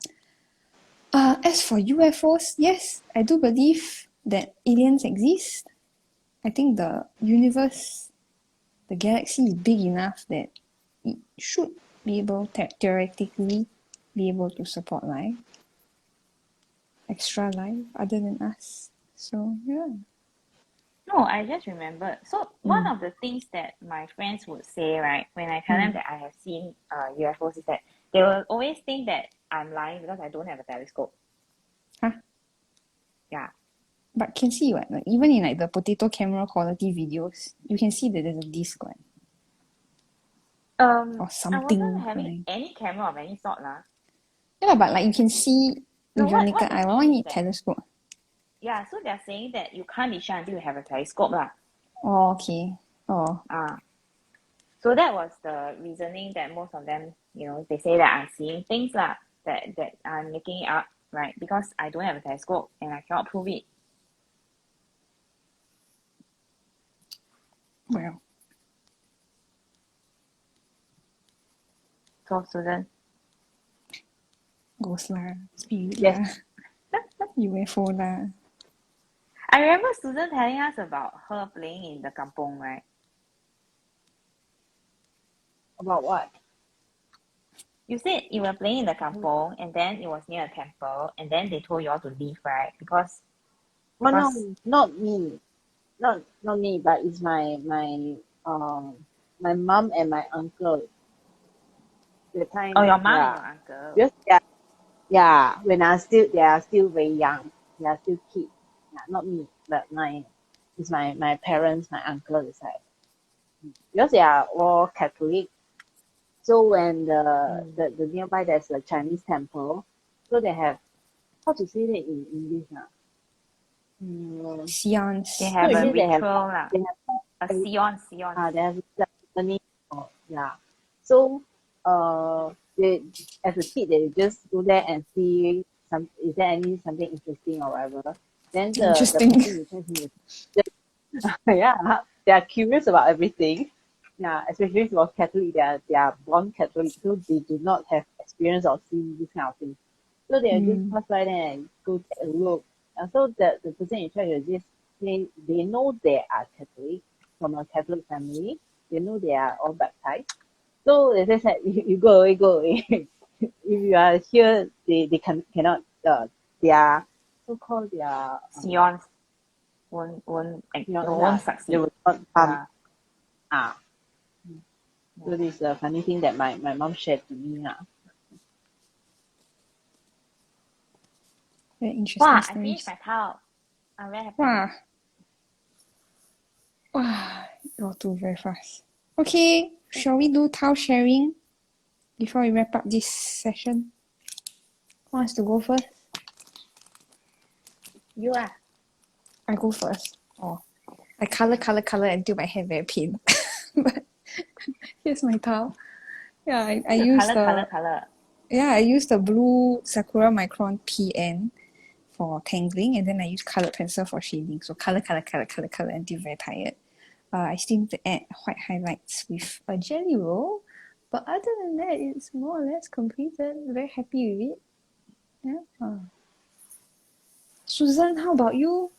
As for UFOs, yes, I do believe that aliens exist. I think the universe, the galaxy is big enough that it should be able theoretically be able to support life, extra life other than us. So yeah. No, I just remembered. So one of the things that my friends would say, right, when I tell them that I have seen UFOs is that they will always think that I'm lying because I don't have a telescope. Huh? Yeah. But can see what? Like even in like the potato camera quality videos, you can see that there's a disc one. Or I something. wasn't having Like, any camera of any sort lah. yeah, but like you can see No, with your what naked they eye. Why mean is need that telescope? yeah, so they're saying that you can't be sure until you have a telescope lah. Oh, okay. Oh. So that was the reasoning that most of them, you know, they say that I'm seeing things lah, that I'm making it up, right? Because I don't have a telescope and I cannot prove it. Well. So Susan. Ghost lah. Spirit Yes. lah. UFO lah. I remember Susan telling us about her playing in the kampong, right? About what? You said you were playing in the kampong and then it was near a temple and then they told you all to leave, right? Because Well, no, not me. Not me, but it's my my mom and my uncle. The time, Oh, your mom yeah. and your uncle. Because when they are still very young. They are still kids. Yeah, not me, but it's my parents, my uncle is like, because they are all Catholic. So when the nearby there's a Chinese temple, so they have, how to say that in English now? Seance. They have a usually they have ritual lah. they have A seance. they have ceremony. Yeah. So they, as a kid, they just go there and see is there something interesting or whatever. Then the Interesting. person in charge yeah, they are curious about everything. Yeah, especially for Catholic, they are born Catholic, so they do not have experience of seeing this kind of thing. So they just pass by there and go take a look. And so the person in charge will just say they know they are Catholic, from a Catholic family. They know they are all baptized. So they just said, you go away, go away. If you are here, they cannot, their so-called their Seance won't they succeed. will not come. Yeah. Ah. So this is a funny thing that my mom shared to me now. Very interesting Wow, I stories. finished my towel. I'm very happy. Wow. Wow, you're too very fast. Okay, shall we do towel sharing before we wrap up this session? Who wants to go first? You are. I go first. Oh, I color until my hair very pain. But here's my towel. Yeah, I use Color. I use the blue Sakura Micron PN for tangling, and then I use colored pencil for shading. So color until very tired. I still need to add white highlights with a jelly roll, but other than that, it's more or less completed. Very happy with it. Yeah. Susan, how about you?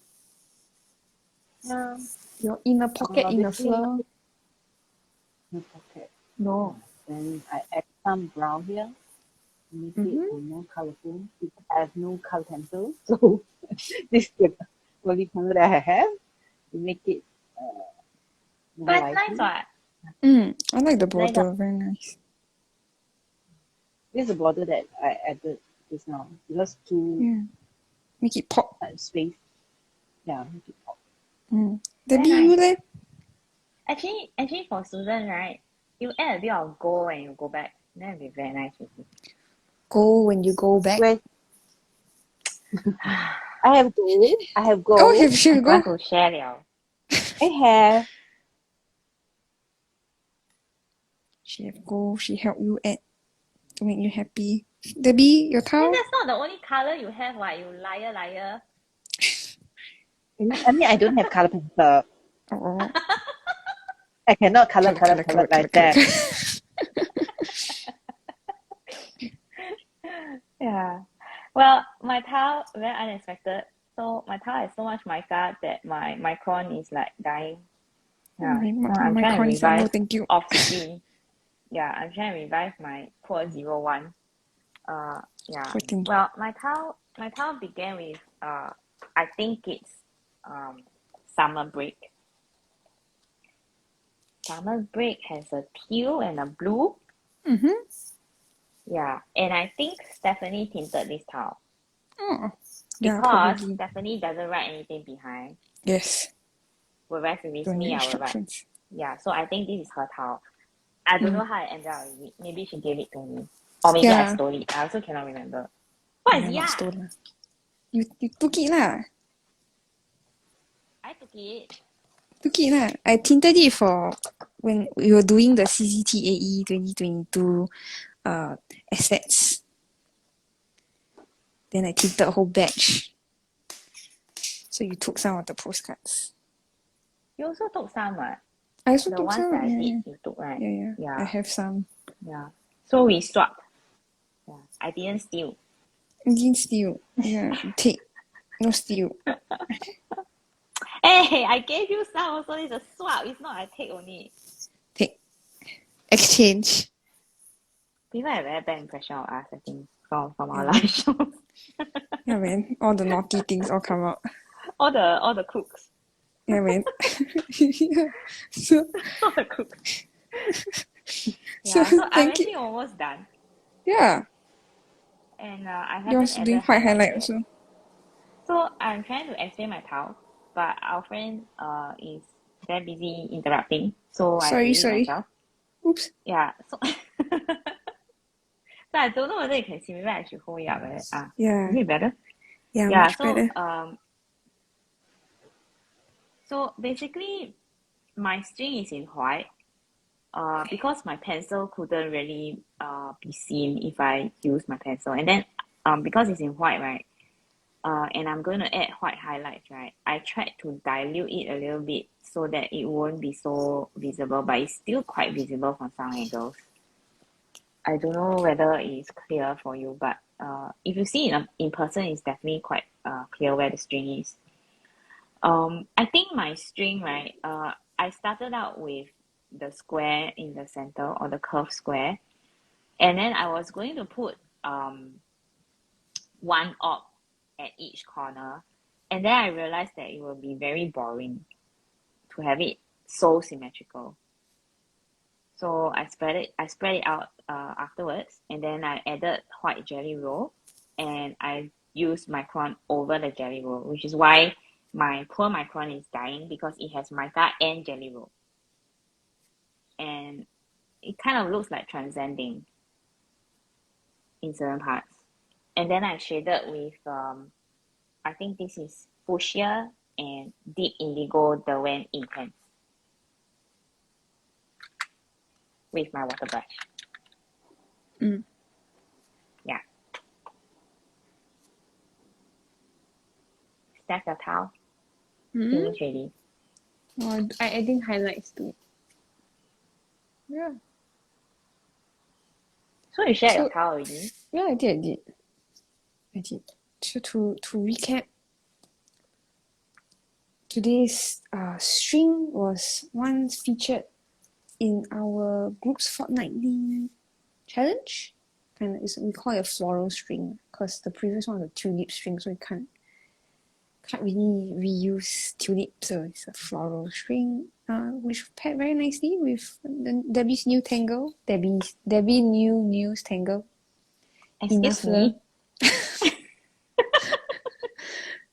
Your inner pocket, InaFleur. No pocket. No. Then I add some brown here, make it more colorful. Because I have no color pencil, so this is the only color that I have to make it more But lively. nice what? I like the border. Very nice. This is the border that I added just now because to Make it pop. space. Yeah, make it pop. Debbie, Very you nice. leh? Actually for Susan, right, you add a bit of gold when you go back. That would be very nice with you. Go when you go back. Where I have gold. Oh, have she I go? want to share liao. I have. She have go. She help you add to make you happy. Debbie, your Then towel? that's not the only color you have, what? You liar. I mean, I don't have color pencil. Oh. I cannot color like that. Yeah. Well, my towel very unexpected. So my towel has so much mica that my micron is like dying. Yeah. So I'm trying to revive thank you. off screen. Yeah, I'm trying to revive my poor 01. Yeah. Poor thing. Well, my towel began with I think it's summer break. Summer break has a teal and a blue. Yeah, and I think Stephanie tinted this towel. Oh. Yeah, Because probably. Stephanie doesn't write anything behind. Yes. Whereas if it's Don't need me, I will write. instructions. Yeah, so I think this is her towel. I don't know how I ended up with it. Maybe she gave it to me. Or maybe I stole it. I also cannot remember. What is Not yeah? stolen. You took it lah. I took it. Took it lah. I tinted it for when we were doing the CCTAE 2022 assets. Then I tinted a whole batch. So you took some of the postcards. You also took some, right? I also The took ones some. that I Yeah, did, yeah. you took, right? Yeah. I have some. Yeah. So we swapped. Yeah. I didn't steal. You didn't steal. Yeah, take. No steal. Hey, I gave you some also. It's a swap. It's not I take only. Take. Exchange. People have a very bad impression of us, I think, from our live shows. Yeah, man. All the naughty things all come out. all the cooks. Yeah, man. Yeah. So, All the cooks. So So I'm thank actually you. almost done, Yeah, and I haven't yours doing added white highlights highlight yet. also. So I'm trying to explain my tile, but our friend is very busy interrupting, so I have to Sorry, read it sorry. myself. Oops. Yeah, so so I don't know whether you can see me, but I should hold it up. Yeah, Is it better? yeah, Yeah, much better. so basically my string is in white. Because my pencil couldn't really be seen if I use my pencil, and then because it's in white, right? And I'm going to add white highlights, right? I tried to dilute it a little bit so that it won't be so visible, but it's still quite visible from some angles. I don't know whether it's clear for you, but if you see it in person, it's definitely quite clear where the string is. I think my string, right? I started out with the square in the center, or the curved square, and then I was going to put one op at each corner, and then I realized that it will be very boring to have it so symmetrical. So I spread it out afterwards, and then I added white jelly roll, and I used micron over the jelly roll, which is why my poor micron is dying, because it has mica and jelly roll, and it kind of looks like transcending in certain parts. And then I shaded with I think this is fuchsia and deep indigo Derwent Intense with my water brush. Mm. Yeah. That's your towel. Finish ready. Oh, I adding highlights to it. Yeah. So you shared your So towel already? yeah, I did. So to recap, today's string was once featured in our group's fortnightly challenge. Kind of, we call it a floral string because the previous one was a tulip string, so we can't really reuse tulip, so it's a floral string, which paired very nicely with Debbie's new Tangle, Debbie new news Tangle, Excuse InaFleur. me.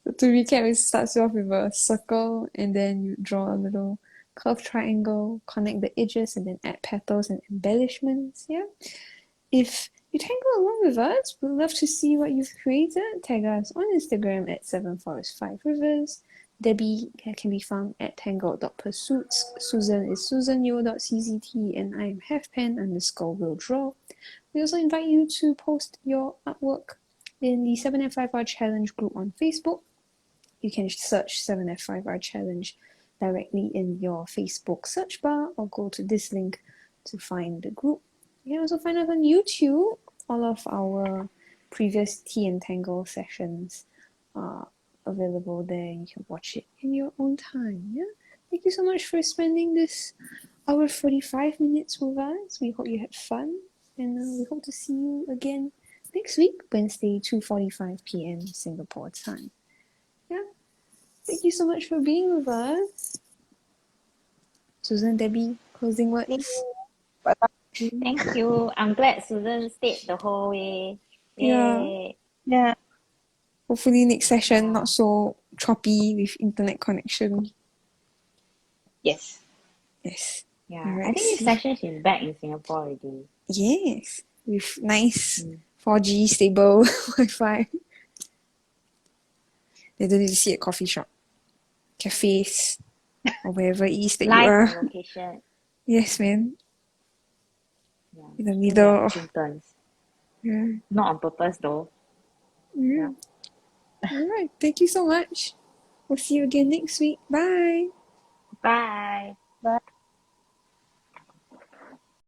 So to recap, it starts off with a circle, and then you draw a little curved triangle, connect the edges, and then add petals and embellishments. Yeah. If you tangle along with us, we'd love to see what you've created. Tag us on Instagram at 7forest5rivers. Debbie can be found at tangled.pursuits. Susan is susanyeo.czt, and I am halfpen_will_draw. We also invite you to post your artwork in the 7F5R Challenge group on Facebook. You can search 7F5R Challenge directly in your Facebook search bar, or go to this link to find the group. You can also find us on YouTube. All of our previous Tea and Tangle sessions are available there. You can watch it in your own time. Yeah. Thank you so much for spending this hour 45 minutes with us. We hope you had fun, and we hope to see you again next week, Wednesday, 2:45 p.m. Singapore time. Yeah. Thank you so much for being with us. Susan, Debbie, closing Thank words. you. Bye-bye. Thank you. I'm glad Susan stayed the whole way. Yeah. Yay. Yeah. Hopefully next session Yeah. not so choppy with internet connection. Yes. Yes. Yeah. I Alright. think this session she's back in Singapore already. Yes. With nice 4G stable Wi-Fi. They don't need to see a coffee shop, cafes, or wherever it is that you Live on are. location. Yes, man. Yeah. In the Then we are middle. taking turns. Yeah. Not on purpose though. Yeah. Alright. Thank you so much. We'll see you again next week. Bye. Bye. Bye.